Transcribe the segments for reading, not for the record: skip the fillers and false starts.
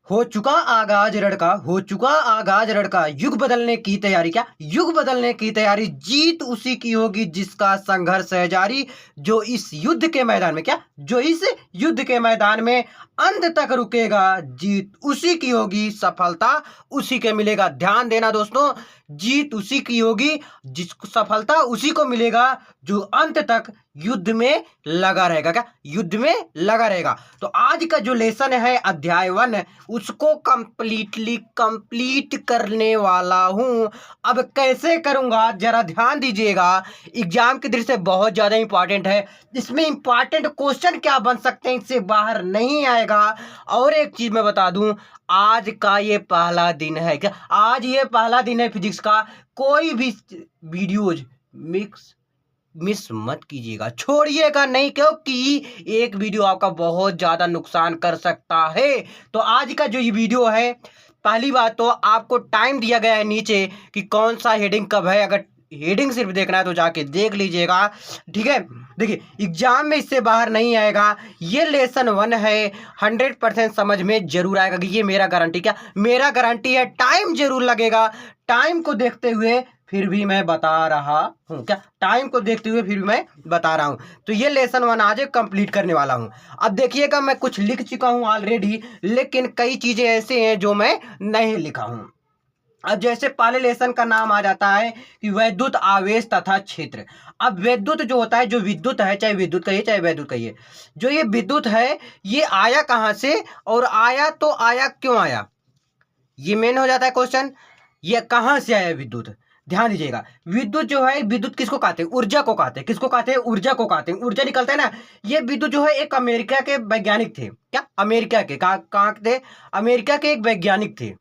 हो चुका आगाज रड़का, हो चुका आगाज रड़का, युग बदलने की तैयारी। क्या युग बदलने की तैयारी? जीत उसी की होगी जिसका संघर्ष है जारी। जो इस युद्ध के मैदान में, क्या जो इस युद्ध के मैदान में अंत तक रुकेगा, जीत उसी की होगी, सफलता उसी के मिलेगा। ध्यान देना दोस्तों, जीत उसी की होगी, जिसको सफलता उसी को मिलेगा जो अंत तक युद्ध में लगा रहेगा। क्या युद्ध में लगा रहेगा? तो आज का जो लेसन है अध्याय 1, उसको कंप्लीट करने वाला हूं। अब कैसे करूंगा जरा ध्यान दीजिएगा, एग्जाम की दृष्टि से बहुत ज्यादा इंपॉर्टेंट है। इसमें इंपॉर्टेंट क्वेश्चन क्या बन सकते हैं, इससे बाहर नहीं आएगा। और एक चीज मैं बता दूं, आज का ये पहला दिन है। क्या आज ये पहला दिन है फिजिक्स का? कोई भी वीडियोज मिस मत कीजिएगा, छोड़िएगा नहीं, क्योंकि एक वीडियो आपका बहुत ज्यादा नुकसान कर सकता है। तो आज का जो ये वीडियो है, पहली बात तो आपको टाइम दिया गया है नीचे कि कौन सा हेडिंग कब है। अगर हेडिंग सिर्फ देखना है तो जाके देख लीजिएगा, ठीक है। देखिए, एग्जाम में इससे बाहर नहीं आएगा। ये लेसन 1 है, 100% समझ में जरूर आएगा कि ये मेरा गारंटी। क्या मेरा गारंटी है? टाइम जरूर लगेगा। टाइम को देखते हुए फिर भी मैं बता रहा हूं। क्या टाइम को देखते हुए फिर भी मैं बता रहा हूं। तो ये लेसन 1 आज कंप्लीट करने वाला हूं। अब देखिएगा, मैं कुछ लिख चुका हूं ऑलरेडी, लेकिन कई चीजें ऐसे हैं जो मैं नहीं लिखा हूं। अब जैसे पहले लेसन का नाम आ जाता है कि वैद्युत आवेश तथा क्षेत्र। अब वैद्युत जो होता है, जो विद्युत है, चाहे विद्युत कहिए चाहे वैद्युत कहिए, जो ये विद्युत है, ये आया कहां से और आया तो आया क्यों आया, ये मेन हो जाता है क्वेश्चन। ये कहां से आया विद्युत? ध्यान दीजिएगा, विद्युत जो है, विद्युत किसको कहते हैं? ऊर्जा को कहते हैं। किसको कहते हैं? ऊर्जा को कहते हैं। ऊर्जा निकलता है ना, ये विद्युत जो है एक अमेरिका के वैज्ञानिक थे। क्या अमेरिका के? कहाँ थे? अमेरिका के एक वैज्ञानिक थे।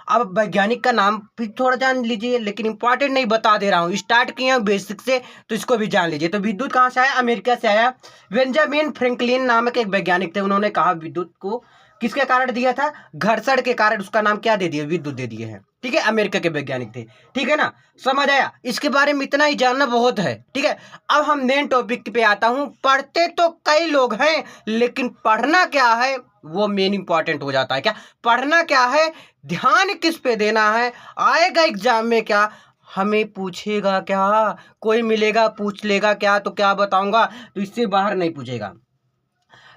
अब वैज्ञानिक का नाम फिर थोड़ा जान लीजिए, लेकिन इंपॉर्टेंट नहीं बता दे रहा हूँ, स्टार्ट किए हैं बेसिक से, तो इसको भी जान लीजिए। तो विद्युत कहाँ से आया? अमेरिका से आया। बेंजामिन फ्रैंकलिन नामक एक वैज्ञानिक थे। उन्होंने कहा विद्युत को किसके कारण दिया था? घर्षण के कारण उसका नाम क्या दे दिया? विद्युत दे दिए हैं, ठीक है। अमेरिका के वैज्ञानिक थे, ठीक है ना, समझ आया। इसके बारे में इतना ही जानना बहुत है, ठीक है। अब हम मेन टॉपिक पे आता हूं। पढ़ते तो कई लोग हैं, लेकिन पढ़ना क्या है वो मेन इंपॉर्टेंट हो जाता है। क्या पढ़ना क्या है, ध्यान किस पे देना है, आएगा एग्जाम में क्या, हमें पूछेगा क्या, कोई मिलेगा पूछ लेगा क्या, तो क्या बताऊंगा, तो इससे बाहर नहीं पूछेगा।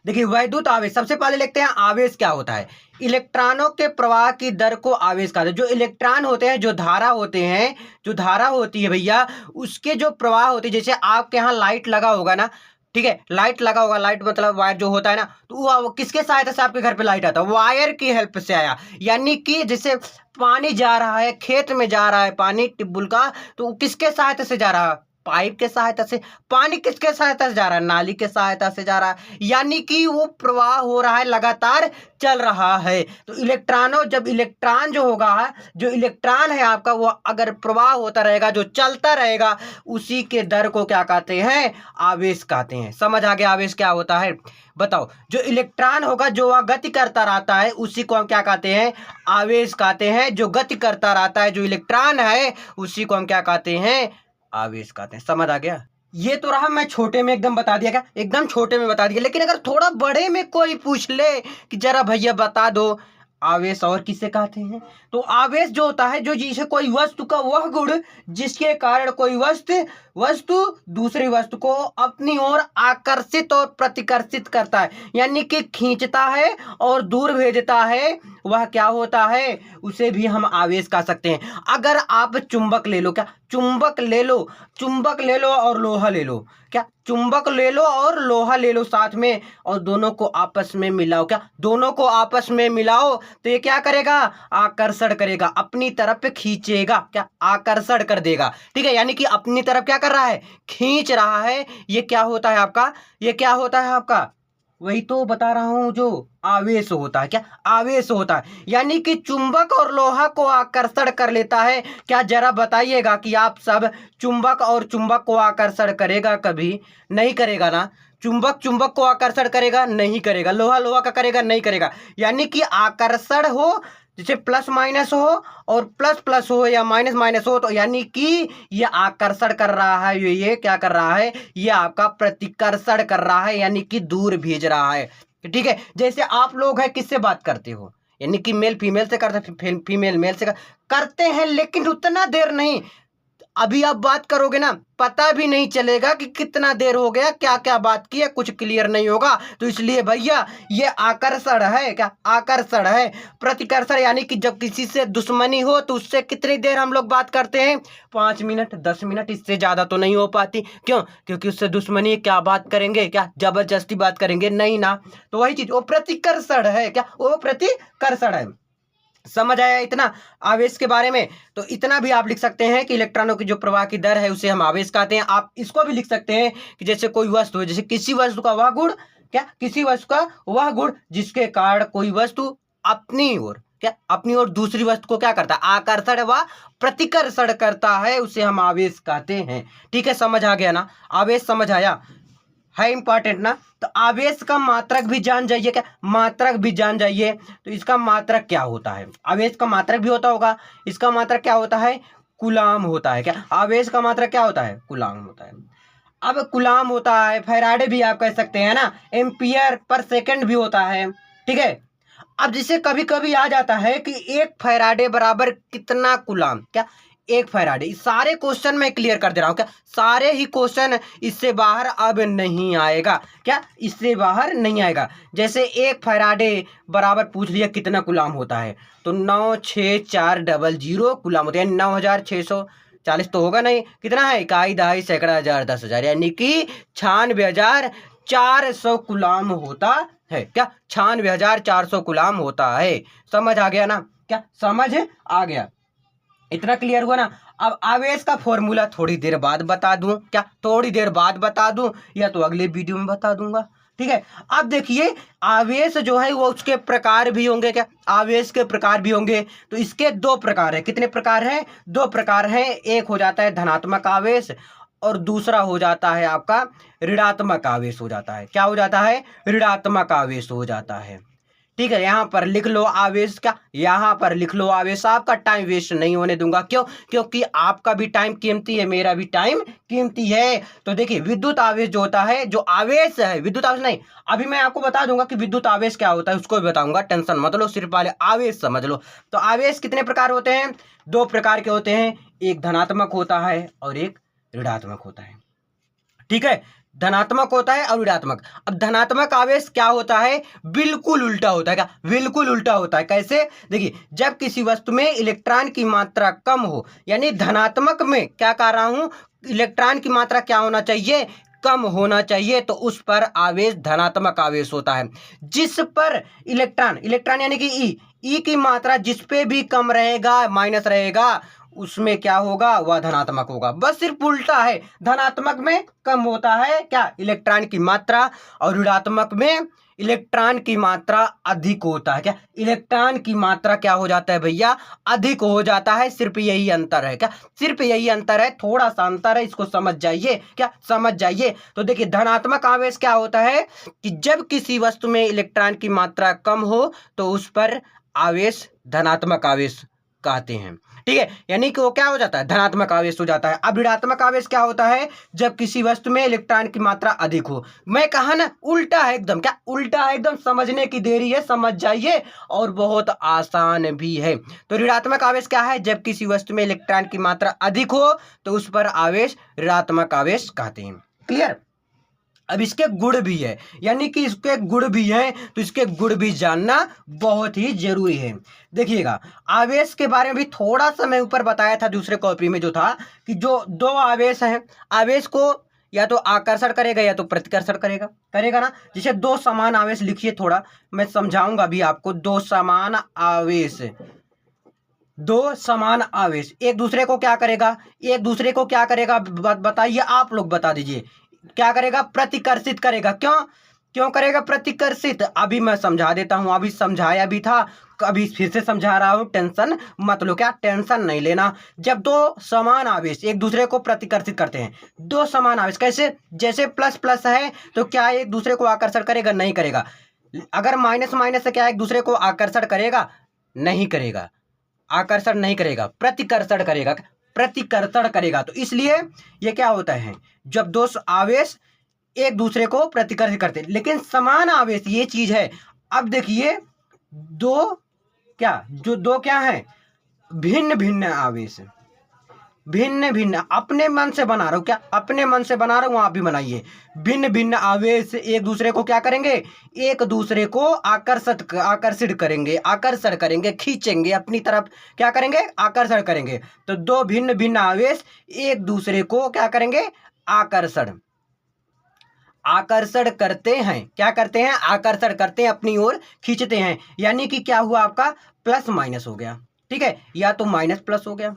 देखिए, वैद्युत आवेश, सबसे पहले लिखते हैं आवेश क्या होता है। इलेक्ट्रॉनों के प्रवाह की दर को आवेश कहते हैं। जो इलेक्ट्रॉन होते हैं, जो धारा होते हैं, जो धारा होती है भैया, उसके जो प्रवाह होती है, जैसे आपके यहाँ लाइट लगा होगा ना, ठीक है, लाइट लगा होगा, लाइट मतलब वायर जो होता है ना, तो वो किसके सहायता से आपके घर पे लाइट आता है? वायर की हेल्प से आया। यानी कि जैसे पानी जा रहा है, खेत में जा रहा है पानी ट्यूबवेल का, तो वो किसके सहायता से जा रहा है? पाइप के सहायता से। पानी किसके सहायता से जा रहा है? नाली के सहायता से जा रहा है। यानी कि वो प्रवाह हो रहा है, लगातार चल रहा है। तो इलेक्ट्रॉनों, जब इलेक्ट्रॉन जो होगा, जो इलेक्ट्रॉन है आपका, वो अगर प्रवाह होता रहेगा, जो चलता रहेगा, उसी के दर को क्या कहते हैं? आवेश कहते हैं। समझ आ गया आवेश क्या होता है? बताओ, जो इलेक्ट्रॉन होगा, जो वह गति करता रहता है, उसी को हम क्या कहते हैं? आवेश कहते हैं। जो गति करता रहता है, जो इलेक्ट्रॉन है, उसी को हम क्या कहते हैं? आवेश कहते हैं। समझ आ गया? ये तो रहा, मैं छोटे में एकदम बता दिया। क्या एकदम छोटे में बता दिया, लेकिन अगर थोड़ा बड़े में कोई पूछ ले कि जरा भैया बता दो आवेश और किसे कहते हैं, तो आवेश जो होता है, जो जिसे कोई वस्तु का वह गुण जिसके कारण कोई वस्तु दूसरी वस्तु को अपनी ओर आकर्षित और प्रतिकर्षित करता है, यानी कि खींचता है और दूर भेजता है, वह क्या होता है? उसे भी हम आवेश कह सकते हैं। अगर आप चुंबक ले लो, क्या चुंबक ले लो, चुंबक ले लो और लोहा ले लो, क्या चुंबक ले लो और लोहा ले लो साथ में, और दोनों को आपस में मिलाओ। क्या दोनों को आपस में मिलाओ, तो ये क्या करेगा? आकर्षण करेगा, अपनी तरफ खींचेगा। क्या आकर्षण कर देगा, ठीक है। यानी कि अपनी तरफ क्या कर रहा है? खींच रहा है। ये क्या होता है आपका? ये क्या होता है आपका? वही तो बता रहा हूं, जो आवेश होता है। क्या आवेश होता है? यानी कि चुंबक और लोहा को आकर्षण कर लेता है। क्या जरा बताइएगा कि आप सब, चुंबक और चुंबक को आकर्षण करेगा? कभी नहीं करेगा ना। चुंबक चुंबक को आकर्षण करेगा? नहीं करेगा। लोहा लोहा का करेगा? नहीं करेगा। यानी कि आकर्षण हो, जैसे प्लस माइनस हो, और प्लस प्लस हो या माइनस माइनस हो, तो यानी कि ये आकर्षण कर रहा है, ये क्या कर रहा है? ये आपका प्रतिकर्षण कर रहा है, यानी कि दूर भेज रहा है, ठीक है। जैसे आप लोग हैं, किससे बात करते हो? यानी कि मेल फीमेल से करते, फीमेल मेल से करते हैं, लेकिन उतना देर नहीं। अभी आप बात करोगे ना, पता भी नहीं चलेगा कि कितना देर हो गया, क्या क्या बात की है, कुछ क्लियर नहीं होगा। तो इसलिए भैया ये आकर्षण है, क्या आकर्षण है। प्रतिकर्षण यानी कि जब किसी से दुश्मनी हो तो उससे कितनी देर हम लोग बात करते हैं, 5 मिनट 10 मिनट, इससे ज़्यादा तो नहीं हो पाती। क्यों? क्योंकि उससे दुश्मनी, क्या बात करेंगे, क्या जबरदस्ती बात करेंगे, नहीं ना। तो वही चीज़ वो प्रतिकर्षण है, क्या वो प्रतिकर्षण है। समझ आया इतना आवेश के बारे में? तो इतना भी आप लिख सकते हैं कि इलेक्ट्रॉनों की जो प्रवाह की दर है उसे हम आवेश कहते हैं। आप इसको भी लिख सकते हैं कि जैसे कोई वस्तु है, जैसे किसी वस्तु का वह गुण, क्या किसी वस्तु का वह गुण जिसके कारण कोई वस्तु अपनी ओर, क्या अपनी ओर दूसरी वस्तु को क्या करता है, आकर्षण व प्रतिकर्षण करता है, उसे हम आवेश कहते हैं। ठीक है, समझ आ गया ना? आवेश समझ आया है, इंपॉर्टेंट ना। तो आवेश का मात्रक भी जान जाइए, क्या मात्रक भी जान जाइए। तो इसका मात्रक क्या होता है, आवेश का मात्रक भी होता होगा। इसका मात्रक क्या होता है, कूलाम होता है। क्या आवेश का मात्रक क्या होता है, कूलाम होता है। अब कूलाम होता है, फैराडे भी आप कह सकते हैं ना, एम्पियर पर सेकंड भी होता है। ठीक है, अब जिसे कभी कभी आ जाता है कि 1 फैराडे बराबर कितना कूलाम, क्या 1 फैराडे। सारे क्वेश्चन मैं क्लियर कर दे रहा हूं, क्या सारे ही क्वेश्चन, इससे बाहर अब नहीं आएगा, क्या इससे बाहर नहीं आएगा। जैसे 1 फैराडे बराबर पूछ लिया कितना कूलाम होता है, तो 96400 कूलाम होते हैं। 9640 तो होगा नहीं, कितना है, इकाई दहाई सैकड़ा हजार 10,000, यानी कि 96,400 कूलाम होता है। क्या 96,400 कूलाम होता है। समझ आ गया ना? क्या समझ आ गया? इतना क्लियर हुआ ना? अब आवेश का फॉर्मूला थोड़ी देर बाद बता दूं, क्या थोड़ी देर बाद बता दूं, या तो अगले वीडियो में बता दूंगा। ठीक है, अब देखिए आवेश जो है वो उसके प्रकार भी होंगे, क्या आवेश के प्रकार भी होंगे। तो इसके 2 प्रकार है। कितने प्रकार हैं, 2 प्रकार हैं। एक हो जाता है धनात्मक आवेश और दूसरा हो जाता है आपका ऋणात्मक आवेश हो जाता है। क्या हो जाता है, ऋणात्मक आवेश हो जाता है। ठीक है, यहाँ पर लिख लो आवेश, क्या यहाँ पर लिख लो आवेश। आपका टाइम वेस्ट नहीं होने दूंगा। क्यों? क्योंकि आपका भी टाइम कीमती है, मेरा भी टाइम कीमती है। तो देखिए विद्युत आवेश जो होता है, जो आवेश है, विद्युत आवेश नहीं, अभी मैं आपको बता दूंगा कि विद्युत आवेश क्या होता है, उसको भी बताऊंगा, टेंशन मत लो, सिर्फ पहले आवेश समझ लो। तो आवेश कितने प्रकार होते हैं, 2 प्रकार के होते हैं, एक धनात्मक होता है और एक ऋणात्मक होता है। ठीक है, धनात्मक होता है और ऋणात्मक। अब धनात्मक आवेश क्या होता है, बिल्कुल उल्टा होता है। क्या बिल्कुल उल्टा होता है? कैसे? देखिए जब किसी वस्तु में इलेक्ट्रॉन की मात्रा कम हो, यानी धनात्मक में क्या कह रहा हूं, इलेक्ट्रॉन की मात्रा क्या होना चाहिए, कम होना चाहिए, तो उस पर आवेश धनात्मक आवेश होता है। जिस पर इलेक्ट्रॉन, इलेक्ट्रॉन यानी कि ई की मात्रा जिस पे भी कम रहेगा, माइनस रहेगा, उसमें क्या होगा, वह धनात्मक होगा। बस सिर्फ उल्टा है, धनात्मक में कम होता है क्या, इलेक्ट्रॉन की मात्रा, और ऋणात्मक में इलेक्ट्रॉन की मात्रा अधिक होता है। क्या इलेक्ट्रॉन की मात्रा क्या हो जाता है भैया, अधिक हो जाता है। सिर्फ यही अंतर है, क्या सिर्फ यही अंतर है, थोड़ा सा अंतर है, इसको समझ जाइए, क्या समझ जाइए। तो देखिए धनात्मक आवेश क्या होता है कि जब किसी वस्तु में इलेक्ट्रॉन की मात्रा कम हो तो उस पर आवेश धनात्मक आवेश कहते हैं। ठीक है, यानी कि वो क्या हो जाता है, धनात्मक आवेश हो जाता है। अब ऋणात्मक आवेश क्या होता है, जब किसी वस्तु में इलेक्ट्रॉन की मात्रा अधिक हो। मैं कहा ना उल्टा है एकदम, क्या उल्टा है एकदम, समझने की देरी है, समझ जाइए, और बहुत आसान भी है। तो ऋणात्मक आवेश क्या है, जब किसी वस्तु में इलेक्ट्रॉन की मात्रा अधिक हो तो उस पर आवेश ऋणात्मक आवेश कहते हैं। क्लियर? अब इसके गुण भी है, यानी कि इसके गुण भी हैं, तो इसके गुण भी जानना बहुत ही जरूरी है। देखिएगा आवेश के बारे में भी थोड़ा सा मैं ऊपर बताया था दूसरे कॉपी में, जो था कि जो 2 आवेश हैं, आवेश को या तो आकर्षण करेगा या तो प्रतिकर्षण करेगा, करेगा ना। जैसे 2 समान आवेश लिखिए, थोड़ा मैं समझाऊंगा भी आपको। 2 समान आवेश, 2 समान आवेश एक दूसरे को क्या करेगा, एक दूसरे को क्या करेगा, बताइए, आप लोग बता दीजिए। क्या करेगा, प्रतिकर्षित करेगा। क्यों क्यों करेगा प्रतिकर्षित, अभी मैं समझा देता हूं, अभी समझाया भी था, अभी फिर से समझा रहा हूं, टेंशन मत लो, क्या टेंशन नहीं लेना। जब 2 समान आवेश एक दूसरे को प्रतिकर्षित करते हैं, 2 समान आवेश कैसे, जैसे प्लस प्लस है तो क्या एक दूसरे को आकर्षण करेगा, नहीं करेगा। अगर माइनस माइनस से क्या एक दूसरे को आकर्षण करेगा, नहीं करेगा, आकर्षण नहीं करेगा, प्रतिकर्षण करेगा, प्रतिकर्षण करेगा। तो इसलिए ये क्या होता है, जब 2 आवेश एक दूसरे को प्रतिकर्षित करते हैं, लेकिन समान आवेश ये चीज है। अब देखिए 2 क्या जो दो क्या है, भिन्न भिन्न आवेश, भिन्न भिन्न, अपने मन से बना रहा हूँ, क्या अपने मन से बना रहा हूँ, आप भी बनाइए। भिन्न भिन्न आवेश एक दूसरे को क्या करेंगे, एक दूसरे को आकर्षित करेंगे, आकर्षण करेंगे, खींचेंगे अपनी तरफ, क्या करेंगे, आकर्षण करेंगे। तो दो भिन्न भिन्न आवेश एक दूसरे को क्या करेंगे, आकर्षण करते हैं, क्या करते हैं, आकर्षण करते हैं, अपनी ओर खींचते हैं। यानी कि क्या हुआ आपका, प्लस माइनस हो गया, ठीक है, या तो माइनस प्लस हो गया।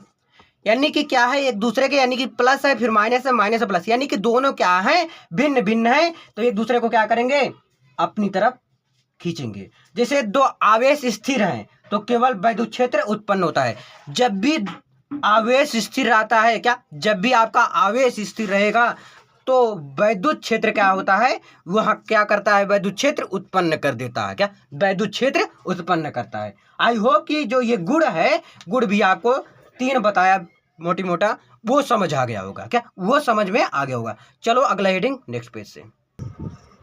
यानी कि क्या है, एक दूसरे के, यानी कि प्लस है फिर माइनस है, माइनस है प्लस, यानी कि दोनों क्या है, भिन्न भिन्न है, तो एक दूसरे को क्या करेंगे, अपनी तरफ खींचेंगे। जैसे दो आवेश स्थिर हैं तो केवल वैद्युत क्षेत्र उत्पन्न होता है। जब भी आवेश स्थिर रहता है, क्या, जब भी आपका आवेश स्थिर रहेगा तो वैद्युत क्षेत्र क्या होता है, वह क्या करता है, वैद्युत क्षेत्र उत्पन्न कर देता है, क्या, वैद्युत क्षेत्र उत्पन्न करता है। आई होप कि जो ये गुण है, गुण भी आपको 3 बताया मोटी मोटा, वो समझ आ गया होगा, क्या, वो समझ में आ गया होगा। चलो अगला हेडिंग नेक्स्ट पेज से।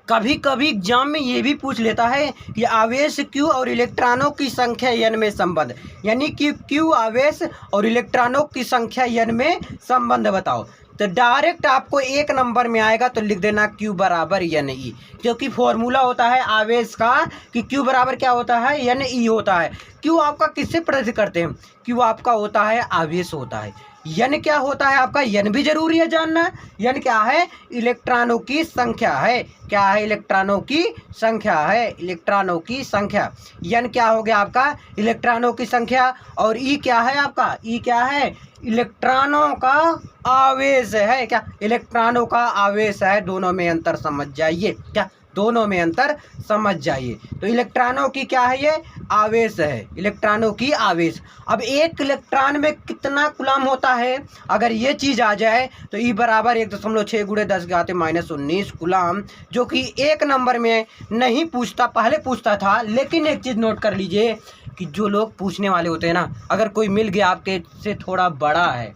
कभी कभी एग्जाम में ये भी पूछ लेता है कि आवेश Q और इलेक्ट्रॉनों की संख्या N में संबंध, यानी कि Q आवेश और इलेक्ट्रॉनों की संख्या N में संबंध बताओ। तो डायरेक्ट आपको 1 नंबर में आएगा तो लिख देना Q बराबर NE, क्योंकि फॉर्मूला होता है आवेश का कि Q बराबर क्या होता है, NE होता है। Q आपका किससे प्रदर्शित करते हैं, Q आपका होता है आवेश होता है। N क्या होता है आपका, N भी जरूरी है जानना। N क्या है, इलेक्ट्रॉनों की संख्या है, क्या है, इलेक्ट्रॉनों की संख्या है, इलेक्ट्रॉनों की संख्या। N क्या हो गया आपका, इलेक्ट्रॉनों की संख्या, और E क्या है आपका, E क्या है, इलेक्ट्रॉनों का आवेश है, क्या, इलेक्ट्रॉनों का आवेश है। दोनों में अंतर समझ जाइए, क्या, दोनों में अंतर समझ जाइए। तो इलेक्ट्रॉनों की क्या है, ये आवेश है, इलेक्ट्रॉनों की आवेश। अब एक इलेक्ट्रॉन में कितना कूलम होता है, अगर ये चीज़ आ जाए तो E बराबर 1.6 × 10⁻⁻19 कूलम, जो कि 1 नंबर में नहीं पूछता, पहले पूछता था। लेकिन एक चीज़ नोट कर लीजिए कि जो लोग पूछने वाले होते हैं ना, अगर कोई मिल गया आपके से थोड़ा बड़ा है,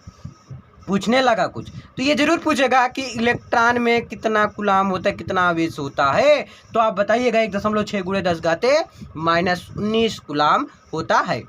पूछने लगा कुछ, तो ये जरूर पूछेगा कि इलेक्ट्रॉन में कितना कूलम होता है, कितना आवेश होता है, तो आप बताइएगा 1.6 × 10⁻⁻19 कूलम होता है।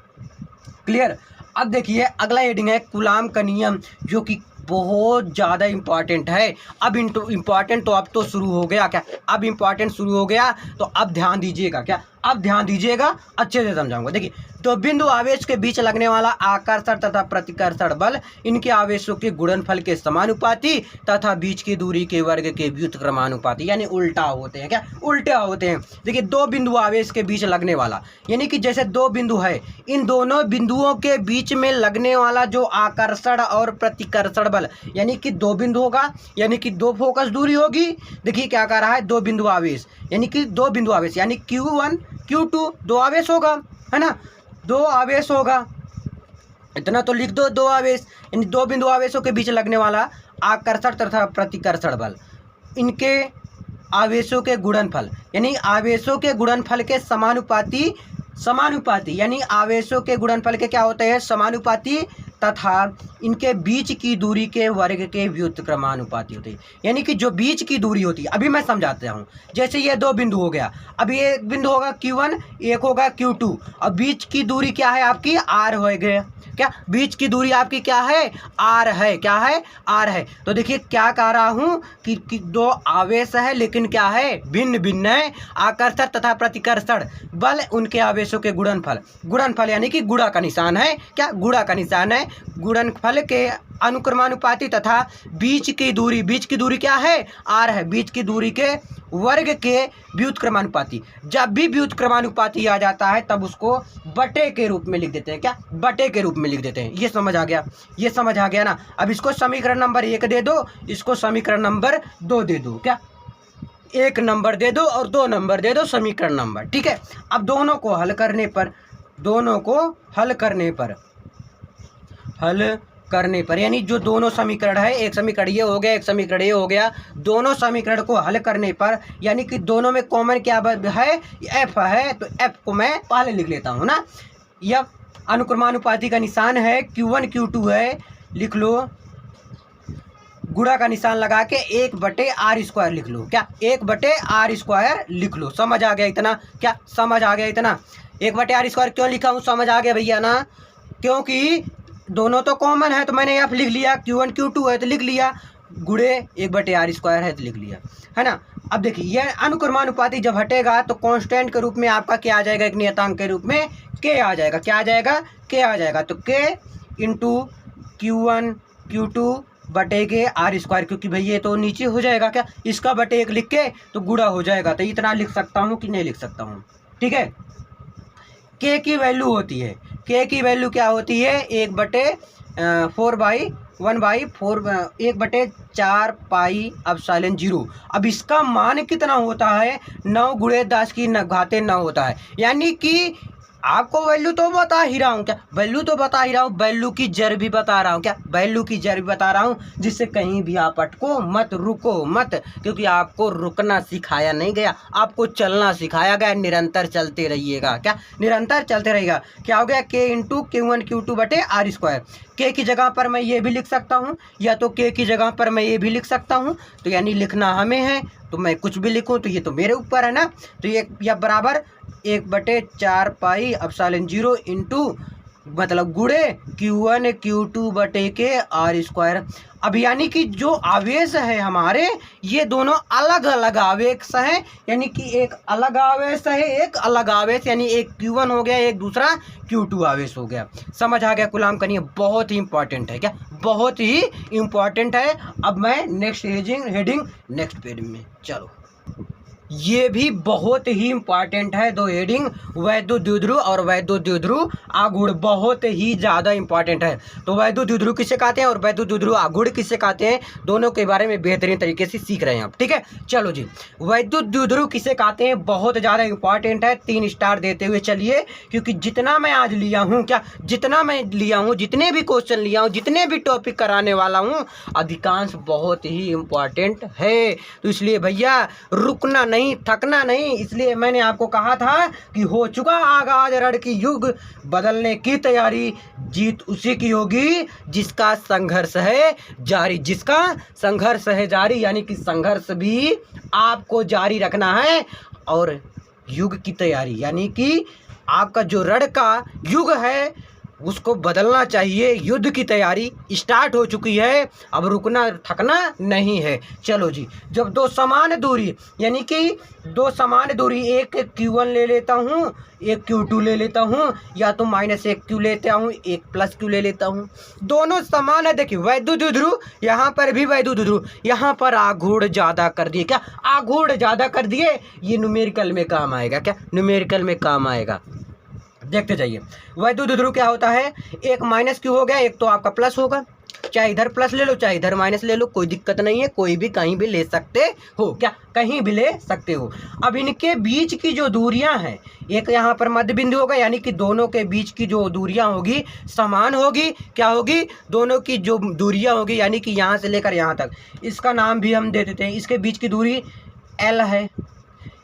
क्लियर। अब देखिए अगला हेडिंग है कूलम का नियम, जो कि बहुत ज़्यादा इम्पॉर्टेंट है। अब इम्पॉर्टेंट तो अब तो शुरू हो गया, क्या, अब इम्पॉर्टेंट शुरू हो गया, तो अब ध्यान दीजिएगा, क्या, अब ध्यान दीजिएगा, अच्छे से समझाऊंगा। देखिए, तो बिंदु आवेश के बीच लगने वाला आकर्षण तथा प्रतिकर्षण बल इनके आवेशों के गुणनफल के समानुपाती तथा बीच की दूरी के वर्ग के व्युत्क्रमानुपाती, यानी उल्टा होते हैं, क्या, उल्टा होते हैं। देखिए, दो बिंदु आवेश के बीच लगने वाला, यानी कि जैसे दो बिंदु है, इन दोनों बिंदुओं के बीच में लगने वाला जो आकर्षण और प्रतिकर्षण बल, यानी कि दो बिंदु होगा, यानी कि 2 फोकस दूरी होगी। देखिए क्या कह रहा है, दो बिंदु आवेश, यानी कि दो बिंदु आवेश, यानी Q1 Q2 दो आवेश होगा, है ना, दो आवेश होगा, इतना तो लिख दो, दो आवेश, यानी दो बिंदु आवेशों के बीच लगने वाला आकर्षण तथा प्रतिकर्षण बल, इनके आवेशों के गुणनफल, यानी आवेशों के गुणनफल के समानुपाती, यानी आवेशों के गुणनफल के क्या होते हैं, समानुपाती, तथा इनके बीच की दूरी के वर्ग के व्युत्क्रमानुपाती होते हैं। यानी कि जो बीच की दूरी होती है, अभी मैं समझाता हूँ। जैसे ये दो बिंदु हो गया, अब ये एक बिंदु होगा Q1, एक होगा Q2, अब बीच की दूरी क्या है आपकी, R हो गया, क्या, बीच की दूरी आपकी क्या है, R है, क्या है, R है। तो देखिए क्या कह रहा हूँ कि दो आवेश है, लेकिन क्या है, भिन्न भिन्न है, आकर्षण तथा प्रतिकर्षण बल उनके आवेशों के गुणनफल यानी कि गुणा का निशान है, क्या, गुणा का निशान है, गुणनफल के अनुक्रमानुपाती तथा बीच की दूरी क्या है, R है, बीच की दूरी के वर्ग के व्युत्क्रमानुपाती। जब भी व्युत्क्रमानुपाती आ जाता है तब उसको बटे के रूप में लिख देते हैं, क्या, बटे के रूप में लिख देते हैं। ये समझ आ गया, ये समझ आ गया ना। अब इसको समीकरण नंबर 1 दे दो, इसको समीकरण नंबर 2 दे दो, क्या, 1 नंबर दे दो और 2 नंबर दे दो समीकरण नंबर, ठीक है। अब दोनों को हल करने पर यानी जो दोनों समीकरण है, एक समीकरण ये हो गया, एक समीकरण ये हो गया, दोनों समीकरण को हल करने पर, यानी कि दोनों में कॉमन क्या है, F है, तो F को मैं पहले लिख लेता हूँ ना। यह अनुक्रमानुपाती का निशान है, Q1 Q2 है, लिख लो, गुणा का निशान लगा के 1/r² लिख लो, क्या, 1/r² लिख लो। समझ आ गया इतना, क्या, समझ आ गया इतना। 1/r² क्यों लिखा हूँ, समझ आ गया भैया ना? क्योंकि दोनों तो कॉमन है तो मैंने F लिख लिया, Q1 Q2 है तो लिख लिया, गुणे 1/r² है तो लिख लिया, है ना। अब देखिए यह अनुक्रमानुपाती जब हटेगा तो कांस्टेंट के रूप में आपका क्या आ जाएगा, एक नियतांक के रूप में k आ जाएगा। क्या आ जाएगा? k आ जाएगा। तो k इंटू Q1 Q2 बटे के r², क्योंकि भैया ये तो नीचे हो जाएगा क्या, इसका बटे 1 लिख के तो गुणा हो जाएगा। तो इतना लिख सकता हूँ कि नहीं लिख सकता हूँ? ठीक है। k की वैल्यू होती है, k की वैल्यू क्या होती है, 1/4 पाई एप्सिलॉन 0। अब इसका मान कितना होता है, 9 गुणे 10 की घाते 9 होता है। यानी कि आपको वैल्यू तो बता ही रहा हूँ, क्या वैल्यू तो बता ही रहा हूँ, वैल्यू की जड़ भी बता रहा हूँ, क्या वैल्यू की जड़ भी बता रहा हूँ, जिससे कहीं भी आप अटको मत, रुको मत, क्योंकि आपको रुकना सिखाया नहीं गया, आपको चलना सिखाया गया। निरंतर चलते रहिएगा, क्या निरंतर चलते रहेगा। क्या हो गया, k इंटू Q1 Q2 बटे r²। k की जगह पर मैं ये भी लिख सकता हूँ, या तो k की जगह पर मैं ये भी लिख सकता हूँ। तो यानी लिखना हमें है, तो मैं कुछ भी लिखूँ तो ये तो मेरे ऊपर है ना। तो ये या बराबर 1/4 पाई एप्सिलॉन 0 इंटू मतलब गुणे Q1 Q2 बटे के r²। अब यानी कि जो आवेश है हमारे, ये दोनों अलग अलग आवेश हैं, यानी कि एक अलग आवेश है, एक अलग आवेश, यानी एक Q1 हो गया, एक दूसरा Q2 आवेश हो गया। समझ आ गया गुलाम कनिया? बहुत ही इंपॉर्टेंट है, क्या बहुत ही इंपॉर्टेंट है। अब मैं नेक्स्ट हेडिंग नेक्स्ट पेज में, चलो ये भी बहुत ही इंपॉर्टेंट है, दो हेडिंग, वैद्युत द्विध्रुव और वैद्युत द्विध्रुव आघूर्ण, बहुत ही ज़्यादा इंपॉर्टेंट है। तो वैद्युत द्विध्रुव किसे कहते हैं और वैद्युत द्विध्रुव आघूर्ण किसे कहते हैं, दोनों के बारे में बेहतरीन तरीके से सीख रहे हैं आप। ठीक है, चलो जी, वैद्युत द्विध्रुव किसे कहते हैं, बहुत ज़्यादा इंपॉर्टेंट है, 3 स्टार देते हुए चलिए, क्योंकि जितना मैं आज लिया हूँ, क्या जितना मैं लिया हूँ, जितने भी क्वेश्चन लिया हूँ, जितने भी टॉपिक कराने वाला हूँ, अधिकांश बहुत ही इंपॉर्टेंट है। तो इसलिए भैया रुकना नहीं, थकना नहीं। इसलिए मैंने आपको कहा था कि हो चुका आगाज रण की युग बदलने की तैयारी, जीत उसी की होगी जिसका संघर्ष है जारी, जिसका संघर्ष है जारी, यानी कि संघर्ष भी आपको जारी रखना है। और युग की तैयारी यानी कि आपका जो रण का युग है उसको बदलना चाहिए, युद्ध की तैयारी स्टार्ट हो चुकी है, अब रुकना थकना नहीं है। चलो जी, जब दो समान दूरी, यानी कि दो समान दूरी, एक Q1 ले लेता हूँ, एक Q2 ले लेता हूँ, या तो -1Q लेता हूँ, एक +Q ले लेता हूँ, दोनों समान है। देखिए वैद्युत द्विध्रुव, यहाँ पर भी वैद्युत द्विध्रुव, यहाँ पर आघूर्ण ज़्यादा कर दिए, क्या आघूर्ण ज़्यादा कर दिए, ये न्यूमेरिकल में काम आएगा, क्या न्यूमेरिकल में काम आएगा। देखते जाइए, वैद्युत द्विध्रुव क्या होता है, एक -Q हो गया, एक तो आपका प्लस होगा, चाहे इधर प्लस ले लो चाहे इधर माइनस ले लो, कोई दिक्कत नहीं है, कोई भी कहीं भी ले सकते हो, क्या कहीं भी ले सकते हो। अब इनके बीच की जो दूरियां हैं, एक यहाँ पर मध्य बिंदु होगा, यानी कि दोनों के बीच की जो दूरियां होगी समान होगी, क्या होगी, दोनों की जो दूरियां होगी, यानी कि यहाँ से लेकर यहाँ तक, इसका नाम भी हम दे देते हैं, इसके बीच की दूरी L है,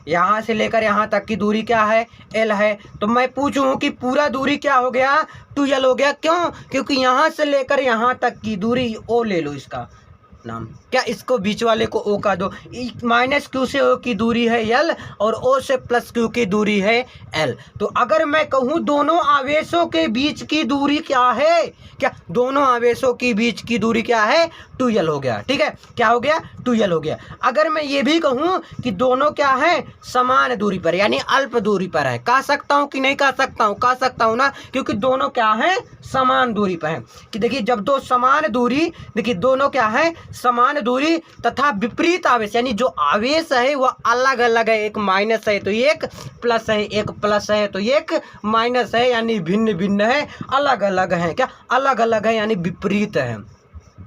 यहाँ से लेकर यहाँ तक की दूरी क्या है, L है। तो मैं पूछूं कि पूरा दूरी क्या हो गया, 2L हो गया। क्यों? क्योंकि यहाँ से लेकर यहाँ तक की दूरी O ले लो, इसका नाम क्या, इसको बीच वाले को O का दो, -Q से O की दूरी है L और O से +Q की दूरी है L। तो अगर मैं कहूँ दोनों आवेशों के बीच की दूरी क्या है, क्या दोनों आवेशों की बीच की दूरी क्या है, 2L हो गया। ठीक है, क्या हो गया, 2L हो गया। अगर मैं ये भी कहूँ कि दोनों क्या है, समान दूरी पर, यानी अल्प दूरी पर है, कह सकता हूँ कि नहीं कह सकता हूँ, कह सकता हूँ ना, क्योंकि दोनों क्या है, समान दूरी पर है। कि देखिए जब दो समान दूरी, देखिए दोनों क्या है, समान दूरी तथा विपरीत आवेश, यानी जो आवेश है वह अलग अलग है, एक माइनस है तो एक प्लस है, एक प्लस है तो एक माइनस है, यानी भिन्न भिन्न है, अलग अलग है, क्या अलग अलग है, यानी विपरीत है।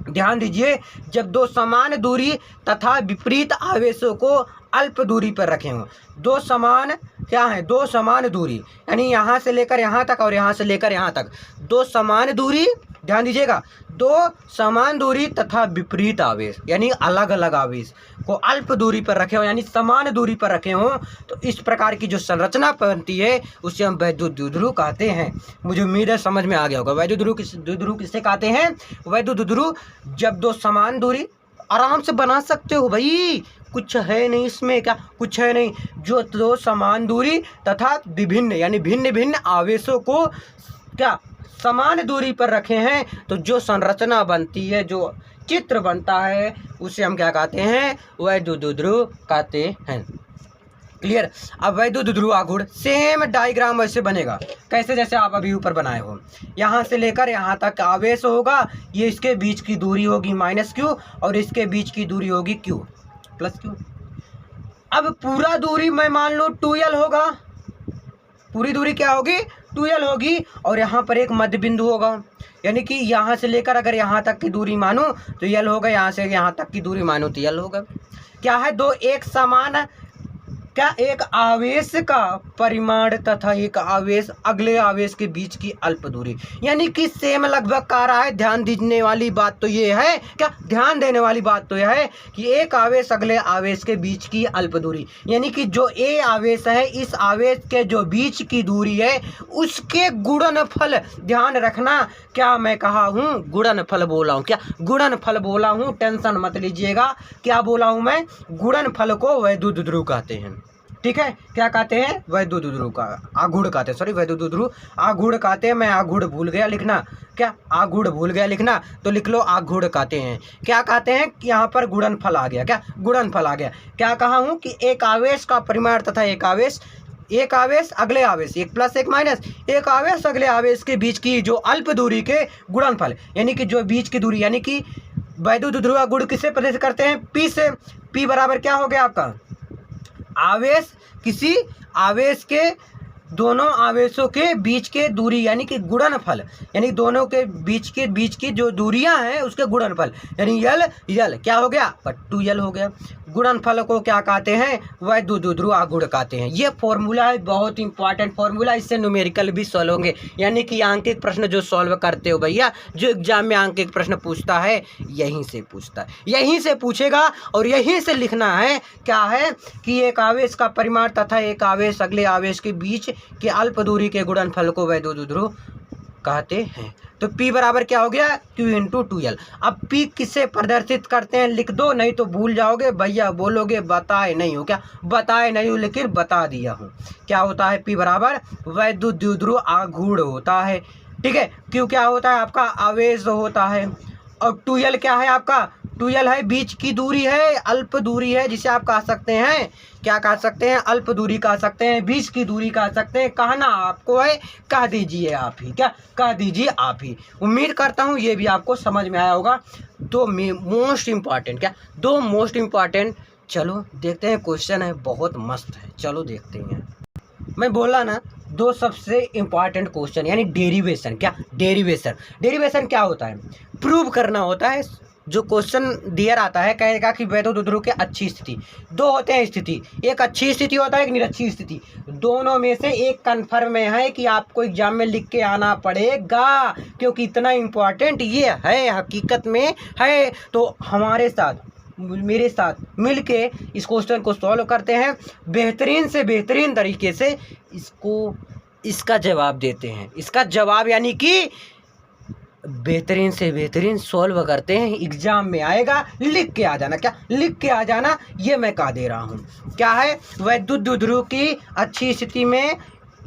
ध्यान दीजिए, जब दो समान दूरी तथा विपरीत आवेशों को अल्प दूरी पर रखे हों, दो समान क्या है, दो समान दूरी, यानी यहाँ से लेकर यहाँ तक और यहाँ से लेकर यहाँ तक, दो समान दूरी, ध्यान दीजिएगा, दो समान दूरी तथा विपरीत आवेश, यानी अलग अलग आवेश को अल्प दूरी पर रखे हो, यानी समान दूरी पर रखे हो, तो इस प्रकार की जो संरचना बनती है उसे हम वैद्युत द्विध्रुव कहते हैं। मुझे उम्मीद है समझ में आ गया होगा। वैद्युत द्विध्रुव किससे कहते हैं, वैद्युत द्विध्रुव जब दो समान दूरी आराम से बना सकते हो भाई, कुछ है नहीं इसमें, क्या कुछ है नहीं। जो दो समान दूरी तथा विभिन्न यानी भिन्न भिन्न आवेशों को क्या समान दूरी पर रखे हैं, तो जो संरचना बनती है, जो चित्र बनता है, उसे हम क्या कहते हैं, वैद्युत ध्रुव कहते हैं। क्लियर। अब वैद्युत ध्रुव आघूर्ण सेम डायग्राम वैसे बनेगा, कैसे जैसे आप अभी ऊपर बनाए हो। यहाँ से लेकर यहाँ तक आवेश होगा, ये इसके बीच की दूरी होगी माइनस क्यू और इसके बीच की दूरी होगी क्यू प्लस क्यू। अब पूरा दूरी मैं मान लो 2l होगा, पूरी दूरी क्या होगी 2l होगी, और यहाँ पर एक मध्य बिंदु होगा, यानी कि यहाँ से लेकर अगर यहाँ तक की दूरी मानो तो l होगा, यहाँ से यहाँ तक की दूरी मानो तो l होगा। क्या है, दो एक समान क्या एक आवेश का परिमाण तथा एक आवेश अगले आवेश के बीच की अल्प दूरी, यानी कि सेम लगभग कह रहा है। ध्यान देने वाली बात तो ये है, क्या ध्यान देने वाली बात तो यह है कि एक आवेश अगले आवेश के बीच की अल्प दूरी, यानी कि जो ए आवेश है इस आवेश के जो बीच की दूरी है उसके गुणनफल, ध्यान रखना क्या मैं कहा हूँ, गुणनफल बोला हूँ, क्या गुणनफल बोला हूँ, टेंशन मत लीजिएगा। क्या बोला हूँ मैं, गुणनफल को वैद्युत ध्रुव कहते हैं। ठीक है, क्या कहते हैं, वैद्युत ध्रुव का आघूर्ण कहते हैं, सॉरी वैद्युत ध्रुव आघूर्ण कहते हैं। मैं आघूर्ण भूल गया लिखना, क्या आघूर्ण भूल गया लिखना, तो लिख लो आघूर्ण कहते हैं। क्या कहते हैं, यहाँ पर गुणनफल आ गया, क्या गुणनफल आ गया। क्या कहा हूँ कि एक आवेश का परिमाण तथा एक आवेश अगले आवेश, एक प्लस एक माइनस, एक आवेश अगले आवेश के बीच की जो अल्प दूरी के गुणनफल, यानी कि जो बीच की दूरी, यानी कि वैद्युत ध्रुव आघूर्ण किससे प्रदर्शित करते हैं, पी से। पी बराबर क्या हो गया आपका, आवेश किसी आवेश के दोनों आवेशों के बीच के दूरी, यानी कि गुणनफल, यानी दोनों के बीच की जो दूरियां हैं उसके गुणनफल, यानी यल क्या हो गया, 2l हो गया। गुणनफल को क्या कहते हैं, वैद्युत ध्रुव आघूर्ण कहते हैं। ये फॉर्मूला है, बहुत इंपॉर्टेंट फॉर्मूला, इससे न्यूमेरिकल भी सॉल्व होंगे, यानी कि आंकिक प्रश्न जो सॉल्व करते हो भैया, जो एग्जाम में आंकिक प्रश्न पूछता है यहीं से पूछता है, यहीं से पूछेगा और यहीं से लिखना है। क्या है कि एक आवेश का परिमाण तथा एक आवेश अगले आवेश के बीच के अल्प दूरी के गुणनफल को वैद्युत ध्रुव कहते हैं। तो P बराबर क्या हो गया, Q इंटू 2l। अब P किससे प्रदर्शित करते हैं लिख दो, नहीं तो भूल जाओगे भैया, बोलोगे बताए नहीं हो, क्या बताए नहीं हो, लेकिन बता दिया हूँ। क्या होता है, P बराबर वैद्युत ध्रुव आघूर्ण होता है। ठीक है, Q क्या होता है आपका, आवेश होता है, और 2l क्या है आपका, 2l है बीच की दूरी है, अल्प दूरी है, जिसे आप कह सकते हैं, क्या कह सकते हैं, अल्प दूरी कह सकते हैं, बीच की दूरी कह सकते हैं। कहना आपको है, कह दीजिए आप ही, क्या कह दीजिए आप ही। उम्मीद करता हूँ ये भी आपको समझ में आया होगा। दो मोस्ट इम्पॉर्टेंट, क्या दो मोस्ट इम्पॉर्टेंट, चलो देखते हैं, क्वेश्चन है बहुत मस्त है, चलो देखते हैं। मैं बोला ना, दो सबसे इम्पॉर्टेंट क्वेश्चन, यानी डेरिवेशन, क्या डेरिवेशन क्या होता है, प्रूव करना होता है। जो क्वेश्चन दिया आता है, कहेगा कि वैद्युत ध्रुव की अच्छी स्थिति, दो होते हैं स्थिति, एक अच्छी स्थिति होता है, एक निरक्षी स्थिति, दोनों में से एक कन्फर्म में है कि आपको एग्जाम में लिख के आना पड़ेगा, क्योंकि इतना इम्पोर्टेंट ये है, हकीकत में है। तो हमारे साथ, मेरे साथ मिलके इस क्वेश्चन को सॉल्व करते हैं, बेहतरीन से बेहतरीन तरीके से इसका जवाब देते हैं। इसका जवाब यानी कि बेहतरीन से बेहतरीन सॉल्व करते हैं, एग्जाम में आएगा, लिख के आ जाना, क्या लिख के आ जाना, ये मैं कह दे रहा हूँ। क्या है, वैद्युत ध्रुव की अच्छी स्थिति में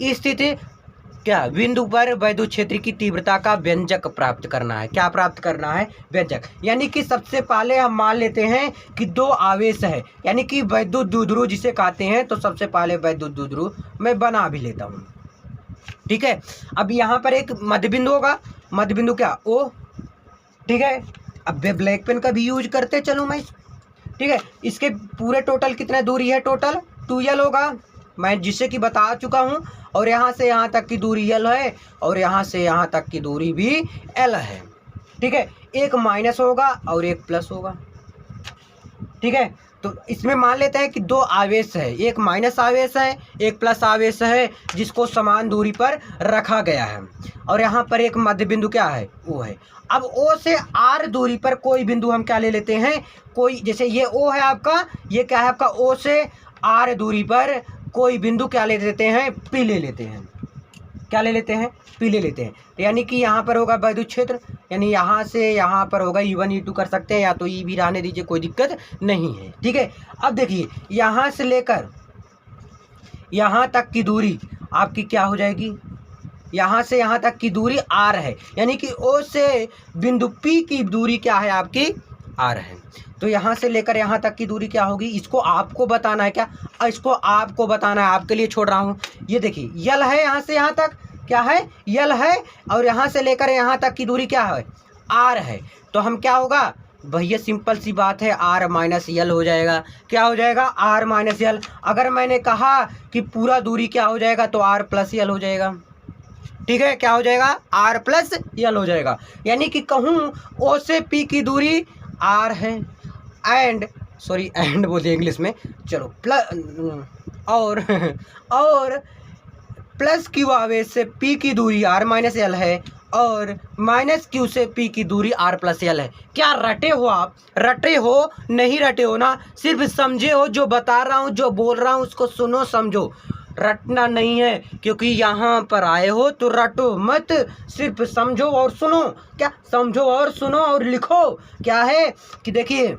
स्थिति क्या बिंदु पर वैद्युत क्षेत्र की तीव्रता का व्यंजक प्राप्त करना है। क्या प्राप्त करना है, व्यंजक, यानी कि सबसे पहले हम मान लेते हैं कि दो आवेश है, यानी कि वैद्युत ध्रुव जिसे कहते हैं, तो सबसे पहले वैद्युत ध्रुव मैं बना भी लेता हूँ। ठीक है, अब यहाँ पर एक मध्य बिंदु होगा, मध्य बिंदु क्या, O। ठीक है, अब ब्लैक पेन का भी यूज करते चलो मैं। ठीक है, इसके पूरे टोटल कितना दूरी है, टोटल 2l होगा, मैं जिससे कि बता चुका हूँ, और यहाँ से यहाँ तक की दूरी l है, और यहाँ से यहाँ तक की दूरी भी l है। ठीक है, एक माइनस होगा और एक प्लस होगा। ठीक है, तो इसमें मान लेते हैं कि दो आवेश है, एक माइनस आवेश है, एक प्लस आवेश है, जिसको समान दूरी पर रखा गया है, और यहाँ पर एक मध्य बिंदु क्या है, O है। अब O से R दूरी पर कोई बिंदु हम क्या ले लेते हैं, कोई, जैसे ये O है आपका, ये क्या है आपका, O से R दूरी पर कोई बिंदु क्या ले लेते हैं, P ले लेते हैं। क्या ले लेते हैं, P ले लेते हैं। तो यानी कि यहाँ पर होगा विद्युत क्षेत्र, यानी यहाँ से यहाँ पर होगा E1 E2 कर सकते हैं, या तो E भी रहने दीजिए, कोई दिक्कत नहीं है। ठीक है, अब देखिए यहाँ से लेकर यहाँ तक की दूरी आपकी क्या हो जाएगी, यहाँ से यहाँ तक की दूरी R है, यानी कि O से बिंदु P की दूरी क्या है आपकी, R है। तो यहाँ से लेकर यहाँ तक की दूरी क्या होगी, इसको आपको बताना है। क्या इसको आपको बताना है, आपके लिए छोड़ रहा हूँ। ये देखिए L है, यहाँ से यहाँ तक क्या है, L है, और यहाँ से लेकर यहाँ तक की दूरी क्या है, R है। तो हम क्या होगा भैया, सिंपल सी बात है, R माइनस L हो जाएगा। क्या हो जाएगा, R माइनस L। अगर मैंने कहा कि पूरा दूरी क्या हो जाएगा, तो R प्लस L हो जाएगा। ठीक है, क्या हो जाएगा, R प्लस L हो जाएगा। यानी कि कहूँ O से P की दूरी R है, एंड बोल दिया इंग्लिश में, चलो प्लस और प्लस Q आवेश से P की दूरी R माइनस L है, और माइनस Q से P की दूरी R प्लस L है। क्या रटे हो आप, रटे हो, नहीं रटे हो ना, सिर्फ समझे हो, जो बता रहा हूँ, जो बोल रहा हूँ उसको सुनो समझो, रटना नहीं है। क्योंकि यहाँ पर आए हो तो रटो मत, सिर्फ समझो और सुनो। क्या समझो और सुनो और लिखो। क्या है कि देखिए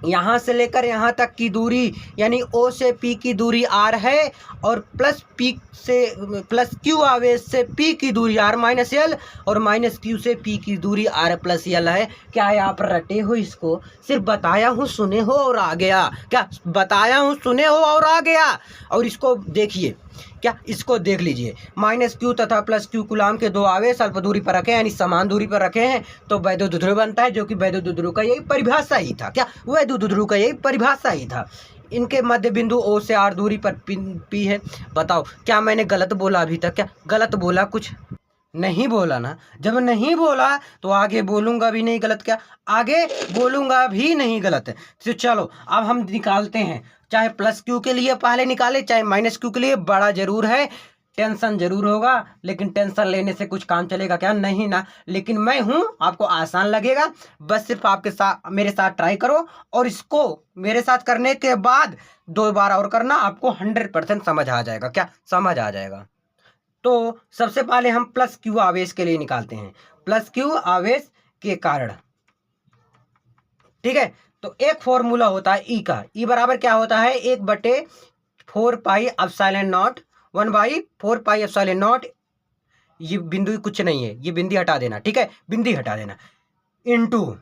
यहाँ से लेकर यहाँ तक की दूरी, यानी O से P की दूरी R है, और प्लस Q आवेश से P की दूरी R माइनस L, और माइनस Q से P की दूरी R प्लस L है। क्या आप रटे हो इसको, सिर्फ बताया हूँ, सुने हो और आ गया। क्या बताया हूँ, सुने हो और आ गया। और इसको देखिए, क्या इसको देख लीजिए, माइनस Q तथा प्लस Q कूलाम के दो आवेश अल्प दूरी पर रखे हैं, यानी समान दूरी पर रखे हैं, तो वैद्युत ध्रुव बनता है, जो कि वैद्युत ध्रुव का यही परिभाषा ही था। क्या वैद्युत ध्रुव का यही परिभाषा ही था। इनके मध्य बिंदु O से R दूरी पर P है। बताओ क्या मैंने गलत बोला अभी तक, क्या गलत बोला, कुछ नहीं बोला ना। जब नहीं बोला तो आगे बोलूंगा भी नहीं गलत, क्या आगे बोलूंगा भी नहीं गलत। तो चलो अब हम निकालते हैं, चाहे प्लस Q के लिए पहले निकाले, चाहे माइनस Q के लिए। बड़ा जरूर है, टेंशन जरूर होगा, लेकिन टेंशन लेने से कुछ काम चलेगा क्या, नहीं ना। लेकिन मैं हूं, आपको आसान लगेगा, बस सिर्फ आपके साथ मेरे साथ ट्राई करो, और इसको मेरे साथ करने के बाद 2 बार और करना, आपको 100% समझ आ जाएगा। क्या समझ आ जाएगा। तो सबसे पहले हम प्लस Q आवेश के लिए निकालते हैं, प्लस Q आवेश के कारण। ठीक है, तो एक फॉर्मूला होता है E का। E बराबर क्या होता है, 1/4 pi epsilon not, 1/4 pi epsilon not. ये बिंदु कुछ नहीं है, ये बिंदी हटा देना। ठीक है, बिंदी हटा देना, इनटू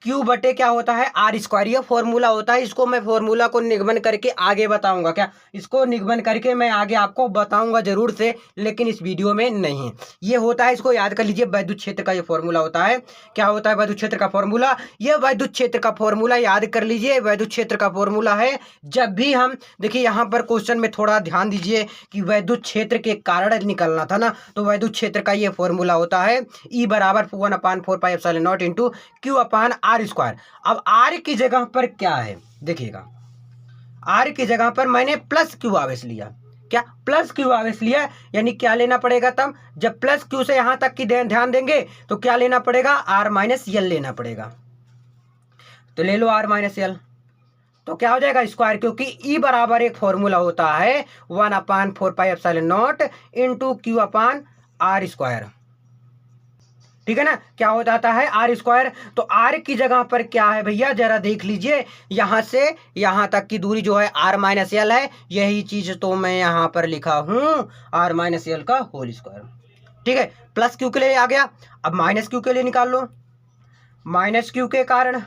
Q बटे क्या होता है, R स्क्वायर। ये फॉर्मूला होता है, इसको मैं फॉर्मूला को निगमन करके आगे बताऊंगा। क्या इसको निगमन करके मैं आगे आपको बताऊंगा जरूर से, लेकिन इस वीडियो में नहीं। ये होता है, इसको याद कर लीजिए, वैद्युत क्षेत्र का ये फॉर्मूला होता है। क्या होता है वैद्युत क्षेत्र का फॉर्मूला, ये वैद्युत क्षेत्र का फॉर्मूला याद कर लीजिए। वैद्युत क्षेत्र का फॉर्मूला है, जब भी हम देखिए यहाँ पर क्वेश्चन में थोड़ा ध्यान दीजिए कि वैद्युत क्षेत्र के कारण निकलना था ना, तो वैद्युत क्षेत्र का ये फॉर्मूला होता है, E बराबर 1/4 pi epsilon not into Q upon R square. अब R की जगह पर क्या है देखिएगा, R की जगह पर मैंने प्लस Q आवेश लिया। क्या प्लस Q आवेश लिया, यानी क्या लेना पड़ेगा, तब जब प्लस Q से यहां तक की ध्यान देंगे तो क्या लेना पड़ेगा, R माइनस L लेना पड़ेगा। तो ले लो R माइनस L, तो क्या हो जाएगा स्क्वायर, क्योंकि E बराबर एक फॉर्मूला होता है 1/4 pi epsilon not into Q upon R square. ठीक है ना, क्या हो जाता है R स्क्वायर। तो R की जगह पर क्या है भैया, जरा देख लीजिए, यहां से यहां तक की दूरी जो है R माइनस L है, यही चीज तो मैं यहां पर लिखा हूं, R माइनस L का होल स्क्वायर। ठीक है, प्लस Q के लिए आ गया, अब माइनस Q के लिए निकाल लो। माइनस Q के कारण,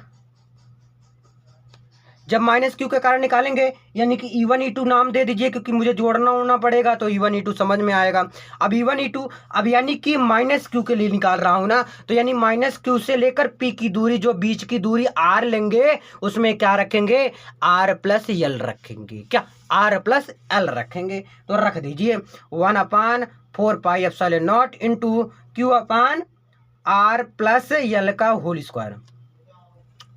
जब माइनस Q के कारण निकालेंगे, यानी कि E1 E2 नाम दे दीजिए, क्योंकि मुझे जोड़ना होना पड़ेगा, तो E1 E2 समझ में आएगा। अब E1 E2, अब यानी कि माइनस Q के लिए निकाल रहा हूं ना, तो यानी माइनस Q से लेकर P की दूरी, जो बीच की दूरी R लेंगे, उसमें क्या रखेंगे, R प्लस L रखेंगे। क्या R प्लस L रखेंगे, तो रख दीजिए 1/4 pi epsilon not into Q upon R plus L का होल स्क्वायर।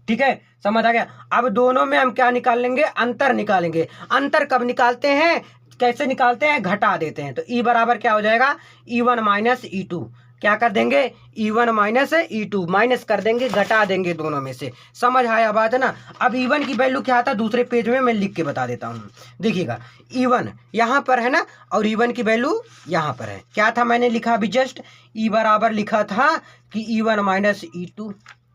ठीक है, समझ आ गया। अब दोनों में हम क्या निकाल लेंगे, अंतर निकालेंगे। अंतर कब निकालते हैं, कैसे निकालते हैं, घटा देते हैं। तो E बराबर क्या हो जाएगा, E1 माइनस E2, क्या कर देंगे, E1 माइनस E2 माइनस कर देंगे, घटा देंगे दोनों में से। समझ आया बात है ना। अब E1 की वैल्यू क्या था दूसरे पेज में मैं लिख के बता देता हूँ। देखिएगा E1 यहाँ पर है ना, और E1 की वैल्यू यहाँ पर है। क्या था मैंने लिखा अभी जस्ट, E बराबर लिखा था कि E1 माइनस E2,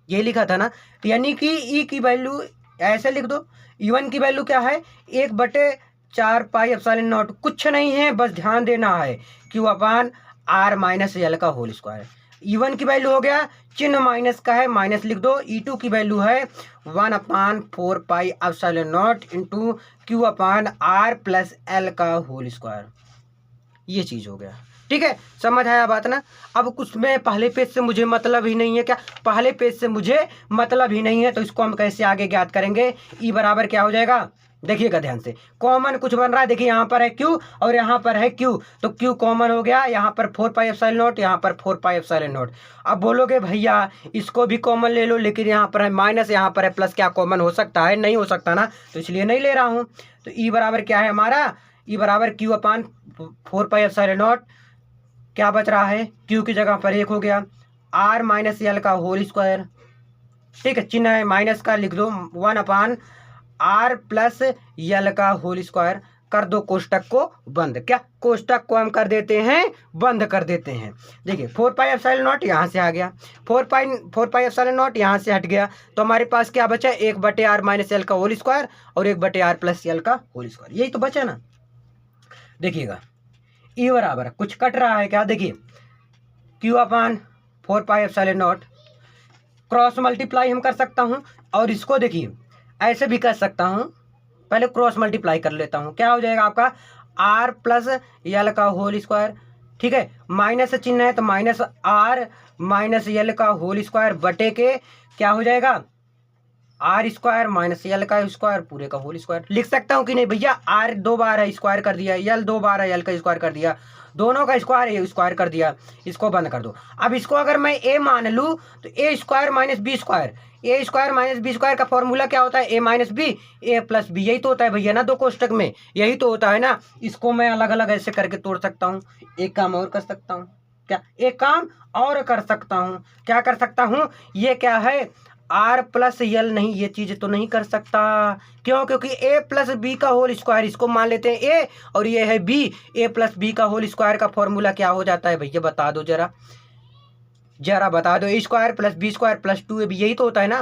ये लिखा था ना। यानी कि E की वैल्यू ऐसे लिख दो, E1 की वैल्यू क्या है, 1/4 पाई एप्सिलॉन नॉट, कुछ नहीं है, बस ध्यान देना है Q अपान R माइनस एल का होल स्क्वायर। E1 की वैल्यू हो गया, चिन्ह माइनस का है, माइनस लिख दो। E2 की वैल्यू है 1/4 pi epsilon not into Q upon R plus L का होल स्क्वायर। ये चीज़ हो गया, ठीक है, समझ आया बात ना। अब कुछ में पहले पेज से मुझे मतलब ही नहीं है, क्या पहले पेज से मुझे मतलब ही नहीं है, तो इसको हम कैसे आगे ज्ञात करेंगे। E बराबर क्या हो जाएगा, देखिएगा ध्यान से, कॉमन कुछ बन रहा है, देखिए यहाँ पर है Q और यहाँ पर है Q, तो Q कॉमन हो गया, यहाँ पर 4 पाई एप्सिलॉन नॉट, यहाँ पर 4 पाई एप्सिलॉन नॉट। अब बोलोगे भैया इसको भी कॉमन ले लो, लेकिन यहाँ पर है माइनस, यहाँ पर है प्लस, क्या कॉमन हो सकता है, नहीं हो सकता ना, तो इसलिए नहीं ले रहा हूँ। तो E बराबर क्या है हमारा, E बराबर Q upon 4 pi epsilon not, क्या बच रहा है, Q की जगह पर 1 हो गया, R माइनस एल का होल स्क्वायर, ठीक है, चिन्ह है माइनस का, लिख दो 1/R प्लस एल का होल स्क्वायर। कर दो कोष्टक को बंद, क्या कोष्टक को हम कर देते हैं बंद कर देते हैं। देखिए 4 पाई एप्सिलॉन नॉट यहाँ से आ गया, 4 पाई एप्सिलॉन नॉट यहाँ से हट गया, तो हमारे पास क्या बचा, 1/R माइनस एल का होल स्क्वायर और 1/R प्लस एल का होल स्क्वायर, यही तो बचा ना। देखिएगा E बराबर कुछ कट रहा है क्या, देखिए Q upon 4 pi epsilon not, cross multiply हम कर सकता हूँ, और इसको देखिए ऐसे भी कर सकता हूँ, पहले क्रॉस मल्टीप्लाई कर लेता हूँ, क्या हो जाएगा आपका R प्लस एल का होल स्क्वायर, ठीक है, माइनस चिन्ह है तो माइनस R माइनस एल का होल स्क्वायर बटे के क्या हो जाएगा, R स्क्वायर माइनस एल का स्क्वायर पूरे का होल स्क्वायर। लिख सकता हूँ कि नहीं भैया, R 2 बार है स्क्वायर कर दिया, L 2 बार है एल का स्क्वायर कर दिया, दोनों का स्क्वायर स्क्वायर कर दिया, इसको बंद कर दो। अब इसको अगर मैं A मान लूँ तो A square minus B square, A square minus B square का फॉर्मूला क्या होता है, A minus B A plus B, यही तो होता है भैया ना, दो कोष्टक में यही तो होता है ना। इसको मैं अलग अलग ऐसे करके तोड़ सकता हूँ, एक काम और कर सकता हूँ, क्या एक काम और कर सकता हूँ, क्या कर सकता हूँ, ये क्या है R प्लस एल, नहीं ये चीज़ तो नहीं कर सकता, क्यों, क्योंकि A प्लस बी का होल स्क्वायर, इसको मान लेते हैं A और ये है B, A प्लस बी का होल स्क्वायर का फॉर्मूला क्या हो जाता है भैया, बता दो जरा जरा बता दो, A square plus B square plus 2AB, यही तो होता है ना।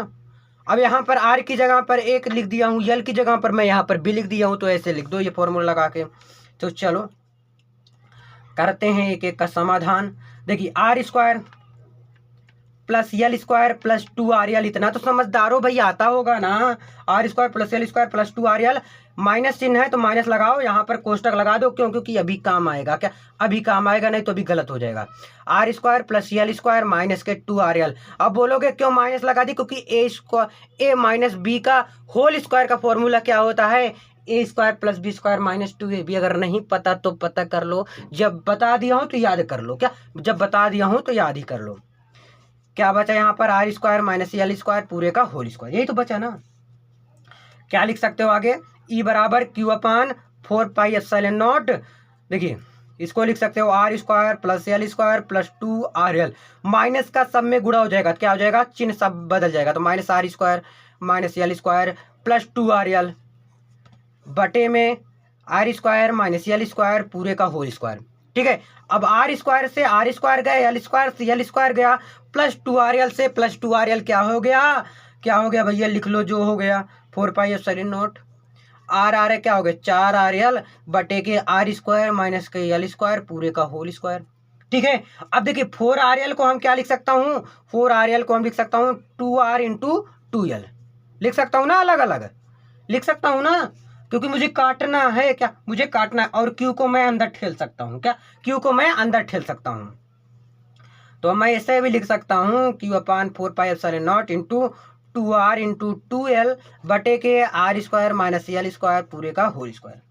अब यहाँ पर R की जगह पर 1 लिख दिया हूँ, L की जगह पर मैं यहाँ पर B लिख दिया हूँ, तो ऐसे लिख दो ये फॉर्मूला लगा के। तो चलो करते हैं एक एक का समाधान। देखिए R square plus L square plus 2RL, इतना तो समझदार हो भैया, आता होगा ना, R square plus L square plus 2RL, minus चिन्ह है तो माइनस लगाओ, यहाँ पर कोष्टक लगा दो, क्यों, क्योंकि अभी काम आएगा, क्या अभी काम आएगा, नहीं तो अभी गलत हो जाएगा। R square plus L square minus के 2RL, अब बोलोगे क्यों माइनस लगा दी, क्योंकि A माइनस बी का होल स्क्वायर का फॉर्मूला क्या होता है, A square plus B square minus 2AB। अगर नहीं पता तो पता कर लो, जब बता दिया हूँ तो याद कर लो, क्या जब बता दिया हूँ तो याद ही कर लो। क्या बचा यहाँ पर, R square minus L square पूरे का होल स्क्वायर, यही तो बचा ना। क्या लिख सकते हो आगे, E बराबर Q upon 4 pi epsilon not, देखिए इसको लिख सकते हो R square plus L square plus 2RL, minus का सब में गुणा हो जाएगा, क्या हो जाएगा, चिन्ह सब बदल जाएगा, तो minus R square minus L square plus 2RL बटे में R square minus L square पूरे का होल स्क्वायर, ठीक है। अब R स्क्वायर से R स्क्वायर गया, एल स्क्वायर से एल स्क्वायर गया, प्लस 2RL से प्लस 2RL क्या हो गया, क्या हो गया भैया, लिख लो जो हो गया, 4 पाई एप्सिलॉन नॉट, R आ रहा है क्या हो गया 4RL बटे के R स्क्वायर माइनस के एल स्क्वायर पूरे का होल स्क्वायर, ठीक है। अब देखिए 4RL को हम क्या लिख सकता हूँ, 4RL को हम लिख सकता हूँ 2R इंटू 2L, लिख सकता हूँ ना, अलग अलग लिख सकता हूँ ना, क्योंकि मुझे काटना है, क्या मुझे काटना है, और Q को मैं अंदर ठेल सकता हूँ, क्या Q को मैं अंदर ठेल सकता हूँ, तो मैं ऐसे भी लिख सकता हूँ Q upon 4 pi epsilon not into 2R into 2L बटे के R square minus L square पूरे का होल स्क्वायर।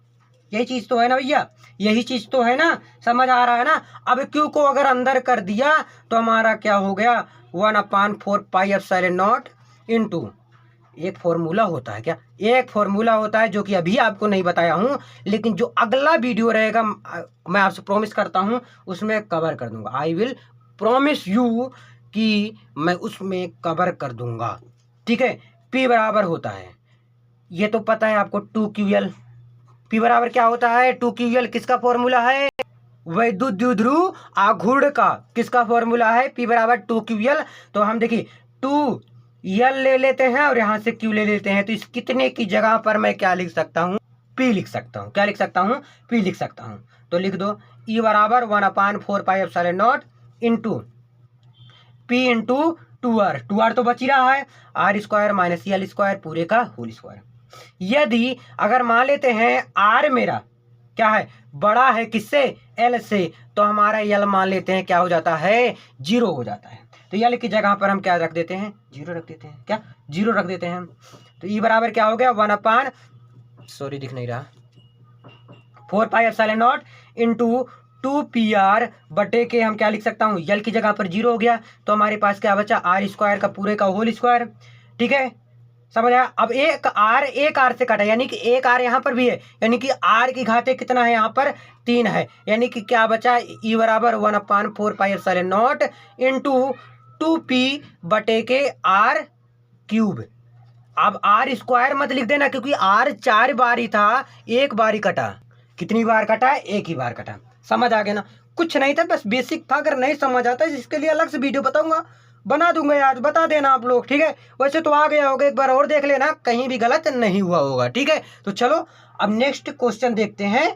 यही चीज़ तो है ना भैया, यही चीज़ तो है ना, समझ आ रहा है ना। अब Q को अगर अंदर कर दिया तो हमारा क्या हो गया 1/4 पाई एप्सिलॉन नॉट इंटू, एक फॉर्मूला होता है, क्या एक फॉर्मूला होता है जो कि अभी आपको नहीं बताया हूँ, लेकिन जो अगला वीडियो रहेगा मैं आपसे प्रॉमिस करता हूँ उसमें कवर कर दूंगा, आई विल प्रॉमिस यू कि मैं उसमें कवर कर दूंगा। ठीक है, P बराबर होता है, ये तो पता है आपको, 2QL। P बराबर क्या होता है, 2QL। किसका फॉर्मूला है, वैद्युत द्विध्रुव आघूर्ण का। किसका फॉर्मूला है, P बराबर 2QL। तो हम देखिए 2L ले लेते हैं और यहाँ से Q ले लेते हैं, तो इस कितने की जगह पर मैं क्या लिख सकता हूँ, P लिख सकता हूँ। क्या लिख सकता हूँ, P लिख सकता हूँ। तो लिख दो E बराबर 1/4πε0 इंटू P इंटू 2R तो बच ही रहा है, R² माइनस L² पूरे का होल स्क्वायर। यदि अगर मान लेते हैं R मेरा क्या है, बड़ा है किससे, L से, तो हमारा L मान लेते हैं क्या हो जाता है, 0 हो जाता है। तो L की जगह पर हम क्या रख देते हैं, 0 रख देते हैं। क्या 0 रख देते हैं। तो E बराबर क्या हो गया, 1/, सॉरी दिख नहीं रहा, 4πε0 इंटू 2PR बटे के हम क्या लिख सकता हूँ, L की जगह पर 0 हो गया, तो हमारे पास क्या बचा, R² का पूरे का होल स्क्वायर। ठीक है, समझ आया। अब एक R से कटा, यानी कि एक R यहाँ पर भी है, यानी कि R की घाते कितना है, यहाँ पर 3 है, यानी कि क्या बचा, E बराबर 1/4πε0 इंटू 2P बटे के R³। अब R² मत लिख देना, क्योंकि R 4 बार ही था, एक बार ही कटा। कितनी बार कटा, एक ही बार कटा। समझ आ गया ना, कुछ नहीं था, बस बेसिक था। अगर नहीं समझ आता है इसके लिए अलग से वीडियो बताऊंगा, बना दूंगा यार, बता देना आप लोग। ठीक है, वैसे तो आ गया होगा, एक बार और देख लेना, कहीं भी गलत नहीं हुआ होगा। ठीक है, तो चलो अब नेक्स्ट क्वेश्चन देखते हैं।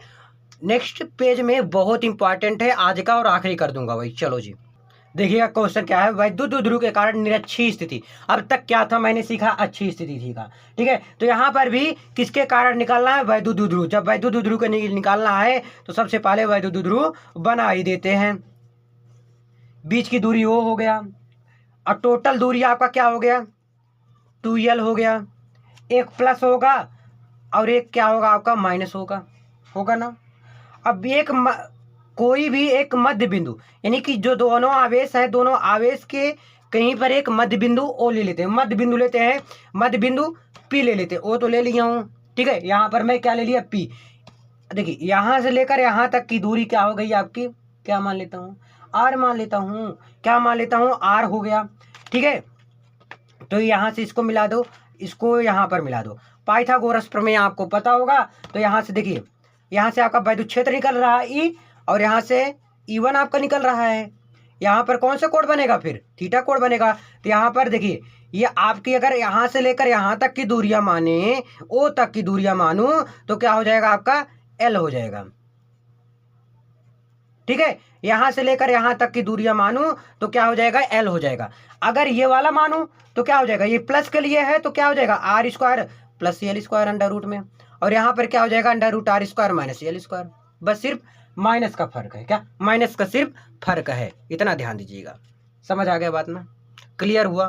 नेक्स्ट पेज में बहुत इंपॉर्टेंट है आज का, और आखिरी कर दूंगा भाई। चलो जी, देखिएगा क्वेश्चन क्या है, वैद्युत द्विध्रुव के कारण निरक्षीय स्थिति। अब तक क्या था, मैंने सीखा अच्छी स्थिति थी का। ठीक है, तो यहाँ पर भी किसके कारण निकालना है, वैद्युत द्विध्रुव। जब वैद्युत द्विध्रुव को निकालना है तो सबसे पहले वैद्युत द्विध्रुव बना ही देते हैं। बीच की दूरी O हो गया, और टोटल दूरी आपका क्या हो गया, 2L हो गया। एक प्लस होगा और एक क्या होगा आपका, माइनस होगा ना। अब कोई भी एक मध्य बिंदु, यानी कि जो दोनों आवेश है, दोनों आवेश के कहीं पर एक मध्य बिंदु O ले लेते हैं। मध्य बिंदु लेते हैं, मध्य बिंदु P ले लेते हैं। O तो ले लिया हूँ, ठीक है, यहाँ पर मैं क्या ले लिया, P। देखिए यहाँ से लेकर यहाँ तक की दूरी क्या हो गई आपकी, क्या मान लेता हूँ, R मान लेता हूँ। क्या मान लेता हूँ, R हो गया। ठीक है, तो यहाँ से इसको मिला दो, इसको यहाँ पर मिला दो। पाइथागोरस प्रमेय आपको पता होगा। तो यहाँ से देखिए, यहाँ से आपका वैद्युत क्षेत्र निकल रहा है E, और यहाँ से E1 आपका निकल रहा है। यहाँ पर कौन सा कोण बनेगा, फिर थीटा कोण बनेगा। तो यहाँ पर देखिए, ये आपकी अगर यहाँ से लेकर यहाँ तक की दूरियां माने, O तक की दूरियां मानूं, तो क्या हो जाएगा आपका, L हो जाएगा। ठीक है, यहां से लेकर यहां तक की दूरियां मानूं तो क्या हो जाएगा, L हो जाएगा। अगर ये वाला मानूं तो क्या हो जाएगा, ये प्लस के लिए है तो क्या हो जाएगा, R² plus L² under root में, और यहाँ पर क्या हो जाएगा, under root R² minus L²। बस सिर्फ माइनस का फर्क है, क्या माइनस का सिर्फ फर्क है, इतना ध्यान दीजिएगा। समझ आ गया बात ना, क्लियर हुआ,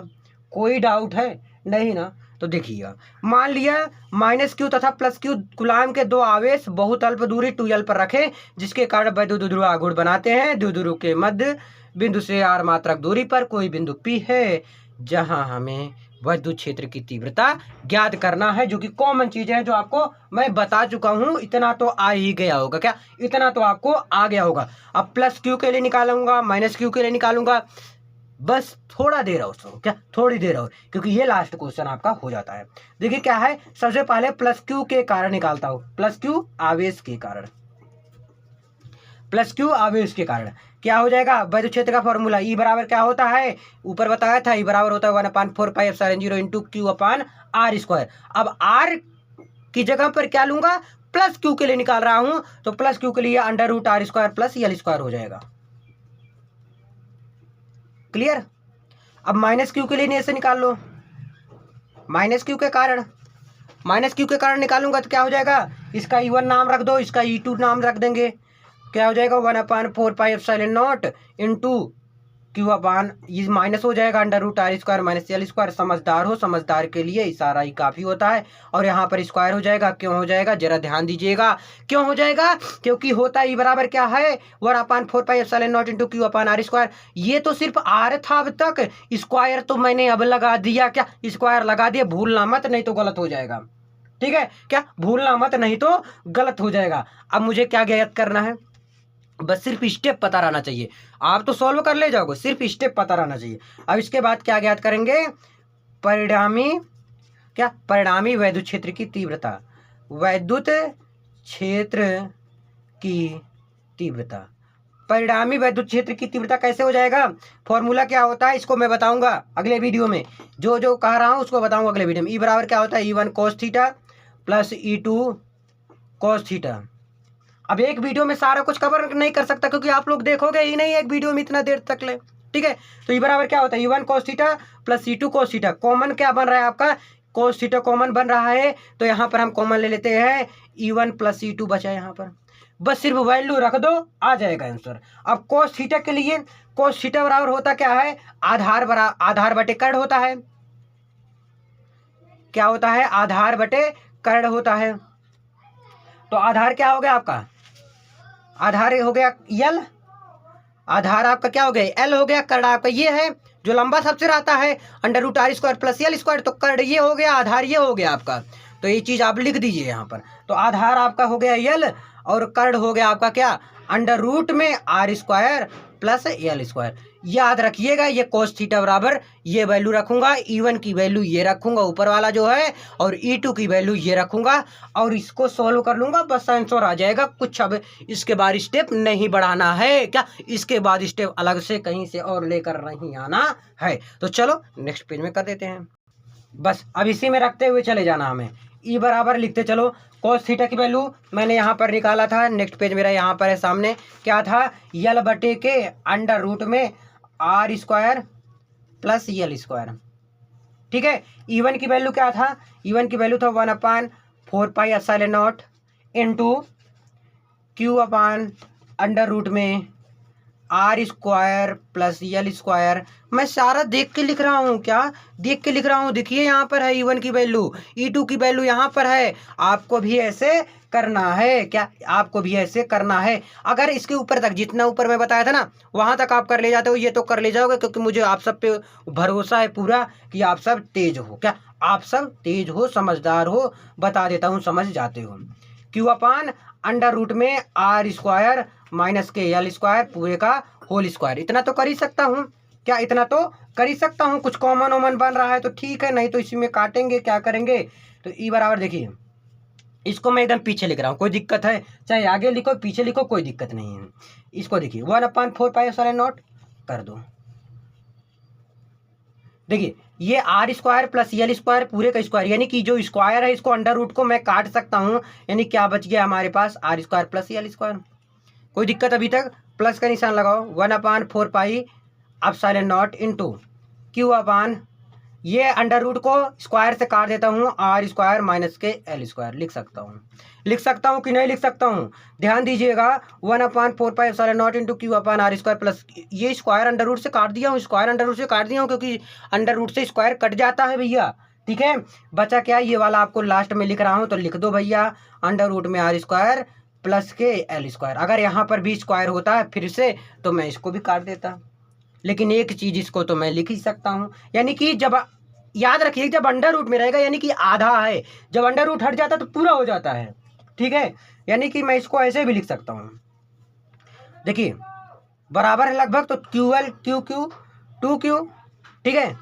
कोई डाउट है नहीं ना। तो देखिएगा, मान लिया -Q तथा +Q कूलाम के दो आवेश बहुत अल्प दूरी 2L पर रखें, जिसके कारण वैद्युत द्विध्रुव आघूर्ण बनाते हैं। द्विध्रुव के मध्य बिंदु से R मात्रक दूरी पर कोई बिंदु P है, जहां हमें वैद्युत क्षेत्र की तीव्रता ज्ञात करना है, जो कि कॉमन चीज है, जो आपको मैं बता चुका हूं। इतना तो आ ही गया होगा, क्या इतना तो आपको आ गया होगा। अब +Q के लिए निकालूंगा, -Q के लिए निकालूंगा, बस थोड़ा देर और सुनो, क्या थोड़ी देर और, क्योंकि ये लास्ट क्वेश्चन आपका हो जाता है। देखिए क्या है, सबसे पहले +Q के कारण निकालता हूं, +Q आवेश के कारण, +Q आवेश के कारण क्या हो जाएगा, वैद्युत क्षेत्र का फॉर्मूला E बराबर क्या होता है, ऊपर बताया था, E बराबर होता है 1/4πε0 इंटू Q/R²। अब R की जगह पर क्या लूंगा, +Q के लिए निकाल रहा हूं, तो +Q के लिए under root R² plus L² हो जाएगा। क्लियर। अब -Q के लिए ऐसे निकाल लो, -Q के कारण, -Q के कारण निकालूंगा तो क्या हो जाएगा, इसका E1 नाम रख दो, इसका E2 नाम रख देंगे। क्या हो जाएगा, 1/4πε0 इंटू Q/, ये माइनस हो जाएगा, under root R² minus L²। समझदार हो, समझदार के लिए इशारा ही काफी होता है। और यहाँ पर स्क्वायर हो जाएगा, क्यों हो जाएगा, जरा ध्यान दीजिएगा, क्यों हो जाएगा, क्योंकि होता E बराबर क्या है, 1/4πε0 इंटू Q/R²। ये तो सिर्फ R था अब तक, स्क्वायर तो मैंने अब लगा दिया, क्या स्क्वायर लगा दिया, भूलना मत नहीं तो गलत हो जाएगा। ठीक है, क्या भूलना मत नहीं तो गलत हो जाएगा। अब मुझे क्या ज्ञात करना है, बस सिर्फ स्टेप पता रहना चाहिए, आप तो सॉल्व कर ले जाओगे, सिर्फ स्टेप पता रहना चाहिए। अब इसके बाद क्या ज्ञात करेंगे, परिणामी परिणामी वैद्युत क्षेत्र की तीव्रता, वैद्युत क्षेत्र की तीव्रता। परिणामी वैद्युत क्षेत्र की तीव्रता कैसे हो जाएगा, फॉर्मूला क्या होता है इसको मैं बताऊंगा अगले वीडियो में, जो जो कह रहा हूं उसको बताऊंगा अगले वीडियो में। ई बराबर क्या होता है, E1 cos theta plus E2 cos theta. अब एक वीडियो में सारा कुछ कवर नहीं कर सकता क्योंकि आप लोग देखोगे ही नहीं एक वीडियो में इतना देर तक ले, ठीक है। तो ई बराबर क्या होता है, E1 cos theta plus E2 cos theta. Common क्या बन रहा है आपका, cos थीटा कॉमन बन रहा है, तो यहाँ पर हम कॉमन ले लेते हैं, E1 प्लस E2 बचा यहाँ पर, बस सिर्फ वैल्यू रख दो आ जाएगा आंसर। अब cos थीटा के लिए, cos थीटा बराबर होता क्या है, आधार बटे कर्ण होता है, क्या होता है, आधार बटे कर्ण होता है। तो आधार क्या हो गया आपका, आधार हो गया यल, आधार आपका क्या हो गया एल हो गया, कर्ण आपका ये है जो लंबा सबसे रहता है under root R square plus L square, तो कर्ण ये हो गया, आधार ये हो गया आपका। तो ये चीज आप लिख दीजिए यहाँ पर। तो आधार आपका हो गया यल और कर्ण हो गया आपका क्या, अंडर रूट में are square plus L square. याद रखिएगा ये cos थीटा बराबर ये वैल्यू रखूंगा, E1 की वैल्यू ये रखूंगा ऊपर वाला जो है, और E2 की वैल्यू ये रखूंगा, और इसको सॉल्व कर लूंगा, बस आंसर आ जाएगा। कुछ अब इसके बाद स्टेप नहीं बढ़ाना है, क्या इसके बाद स्टेप अलग से कहीं से और लेकर नहीं आना है। तो चलो नेक्स्ट पेज में कर देते हैं, बस अब इसी में रखते हुए चले जाना हमें। ई बराबर लिखते चलो, cos थीटा की वैल्यू मैंने यहाँ पर निकाला था, नेक्स्ट पेज मेरा यहाँ पर है सामने, क्या था, यल बटे के अंडर रूट में are square plus L square, ठीक है। E1 की वैल्यू क्या था, E1 की वैल्यू था 1/4 pi epsilon not into Q upon under root में are square plus L square. मैं सारा देख के लिख रहा हूँ, क्या देख के लिख रहा हूँ, देखिए यहाँ पर है E1 की वैल्यू, E2 की वैल्यू यहाँ पर है, आपको भी ऐसे करना है, क्या आपको भी ऐसे करना है। अगर इसके ऊपर तक जितना ऊपर मैं बताया था ना वहाँ तक आप कर ले जाते हो, ये तो कर ले जाओगे, क्योंकि मुझे आप सब पे भरोसा है पूरा कि आप सब तेज हो, क्या आप सब तेज हो, समझदार हो, बता देता हूँ समझ जाते हो। Q अपान अंडर रूट में आर स्क्वायर माइनस के यल स्क्वायर पूरे का होल स्क्वायर। इतना तो कर ही सकता हूँ, क्या इतना तो कर ही सकता हूँ, कुछ कॉमन ओमन बन रहा है तो ठीक है, नहीं तो इसी में काटेंगे, क्या करेंगे। तो ई बराबर देखिए, इसको मैं एकदम पीछे लिख रहा हूँ, कोई दिक्कत है चाहे आगे लिखो पीछे लिखो कोई दिक्कत नहीं है। इसको देखिए 1/4 पाई एप्सिलॉन नॉट कर दो, देखिए ये आर स्क्वायर प्लस यल स्क्वायर पूरे का स्क्वायर, यानी कि जो स्क्वायर है इसको अंडर रूट को मैं काट सकता हूँ, यानी क्या बच गया हमारे पास, आर स्क्वायर प्लस यल स्क्वायर। कोई दिक्कत अभी तक, प्लस का निशान लगाओ, 1/4 pi epsilon not into Q upon, ये अंडर रूट को स्क्वायर से काट देता हूँ, आर स्क्वायर माइनस के एल स्क्वायर। लिख सकता हूँ कि नहीं लिख सकता हूँ, ध्यान दीजिएगा। 1/4 pi epsilon not into Q upon R square plus, ये स्क्वायर अंडर रूट से काट दिया हूँ, स्क्वायर अंडर रूट से काट दिया हूँ क्योंकि अंडर रूट से स्क्वायर कट जाता है भैया, ठीक है। बचा क्या, ये वाला आपको लास्ट में लिख रहा हूँ, तो लिख दो भैया अंडर रूट में आर स्क्वायर प्लस के एल स्क्वायर। अगर यहाँ पर भी स्क्वायर होता है फिर से तो मैं इसको भी काट देता, लेकिन एक चीज़ इसको तो मैं लिख ही सकता हूँ, यानी कि जब याद रखिए जब अंडर रूट में रहेगा यानी कि आधा है, जब अंडर रूट हट जाता है तो पूरा हो जाता है, ठीक है। यानी कि मैं इसको ऐसे भी लिख सकता हूँ, देखिए बराबर है लगभग, तो QL QQ 2Q, ठीक है,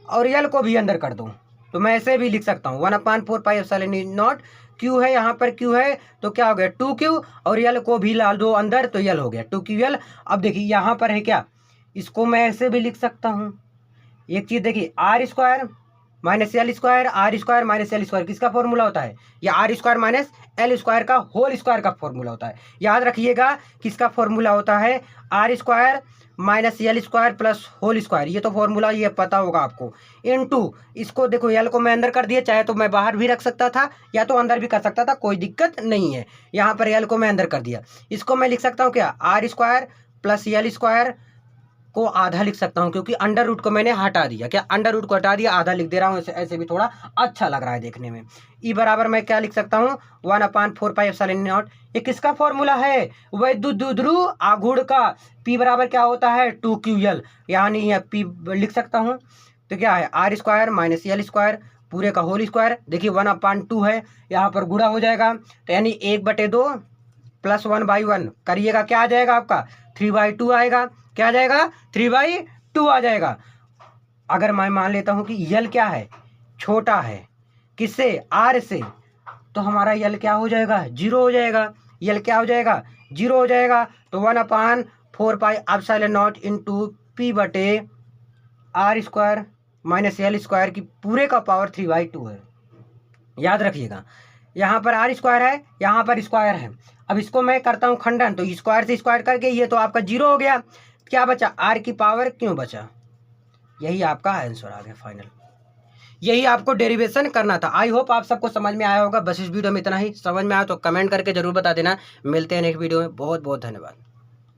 और यल को भी अंदर कर दो, तो मैं ऐसे भी लिख सकता हूँ 1/4 पाई एप्सिलॉन नॉट, Q है यहाँ पर Q है तो क्या हो गया 2Q, और यल को भी डाल दो अंदर तो यल हो गया 2QL। अब देखिए यहाँ पर है क्या, इसको मैं ऐसे भी लिख सकता हूँ, एक चीज़ देखिए R square minus L square, R square minus L square किसका फॉर्मूला होता है, या R square minus L square का होल स्क्वायर का फॉर्मूला होता है। याद रखिएगा किसका फॉर्मूला होता है, R square minus L square plus whole square, ये तो फॉर्मूला ये पता होगा आपको, इनटू इसको देखो एल को मैं अंदर कर दिया, चाहे तो मैं बाहर भी रख सकता था या तो अंदर भी कर सकता था, कोई दिक्कत नहीं है। यहाँ पर एल को मैं अंदर कर दिया, इसको मैं लिख सकता हूँ क्या, R square plus L square को आधा लिख सकता हूँ, क्योंकि अंडर रूट को मैंने हटा दिया, क्या अंडर रूट को हटा दिया, आधा लिख दे रहा हूँ, ऐसे भी थोड़ा अच्छा लग रहा है देखने में। ई बराबर मैं क्या लिख सकता हूँ 1/4 पाई एप्सिलॉन नॉट, ये किसका फॉर्मूला है, वैद्युत द्विध्रुव आघूर्ण का। P बराबर क्या होता है 2QL, यानी ये P लिख सकता हूँ, तो क्या है R square minus L square पूरे का होल स्क्वायर। देखिए 1/2 है, यहाँ पर गुणा हो जाएगा, तो यानी 1/2 +1/1 करिएगा, क्या आ जाएगा आपका 3/2 आएगा। क्या आ जाएगा 3/2 आ जाएगा। अगर मैं मान लेता हूं कि यल क्या है, छोटा है किससे, आर से, तो हमारा यल क्या हो जाएगा 0 हो जाएगा। यल क्या हो जाएगा 0 हो जाएगा। तो 1/4πε0 इंटू पी बटे r² माइनस l² की पूरे का पावर 3/2 है। याद रखिएगा, यहाँ पर r² है, यहाँ पर स्क्वायर है। अब इसको मैं करता हूँ खंडन, तो स्क्वायर से स्क्वायर करके ये तो आपका 0 हो गया। क्या बचा, r की पावर क्यों बचा, यही आपका आंसर आ गया फाइनल। यही आपको डेरिवेशन करना था। आई होप आप सबको समझ में आया होगा। बस इस वीडियो में इतना ही। समझ में आया तो कमेंट करके जरूर बता देना। मिलते हैं नेक्स्ट वीडियो में। बहुत बहुत धन्यवाद।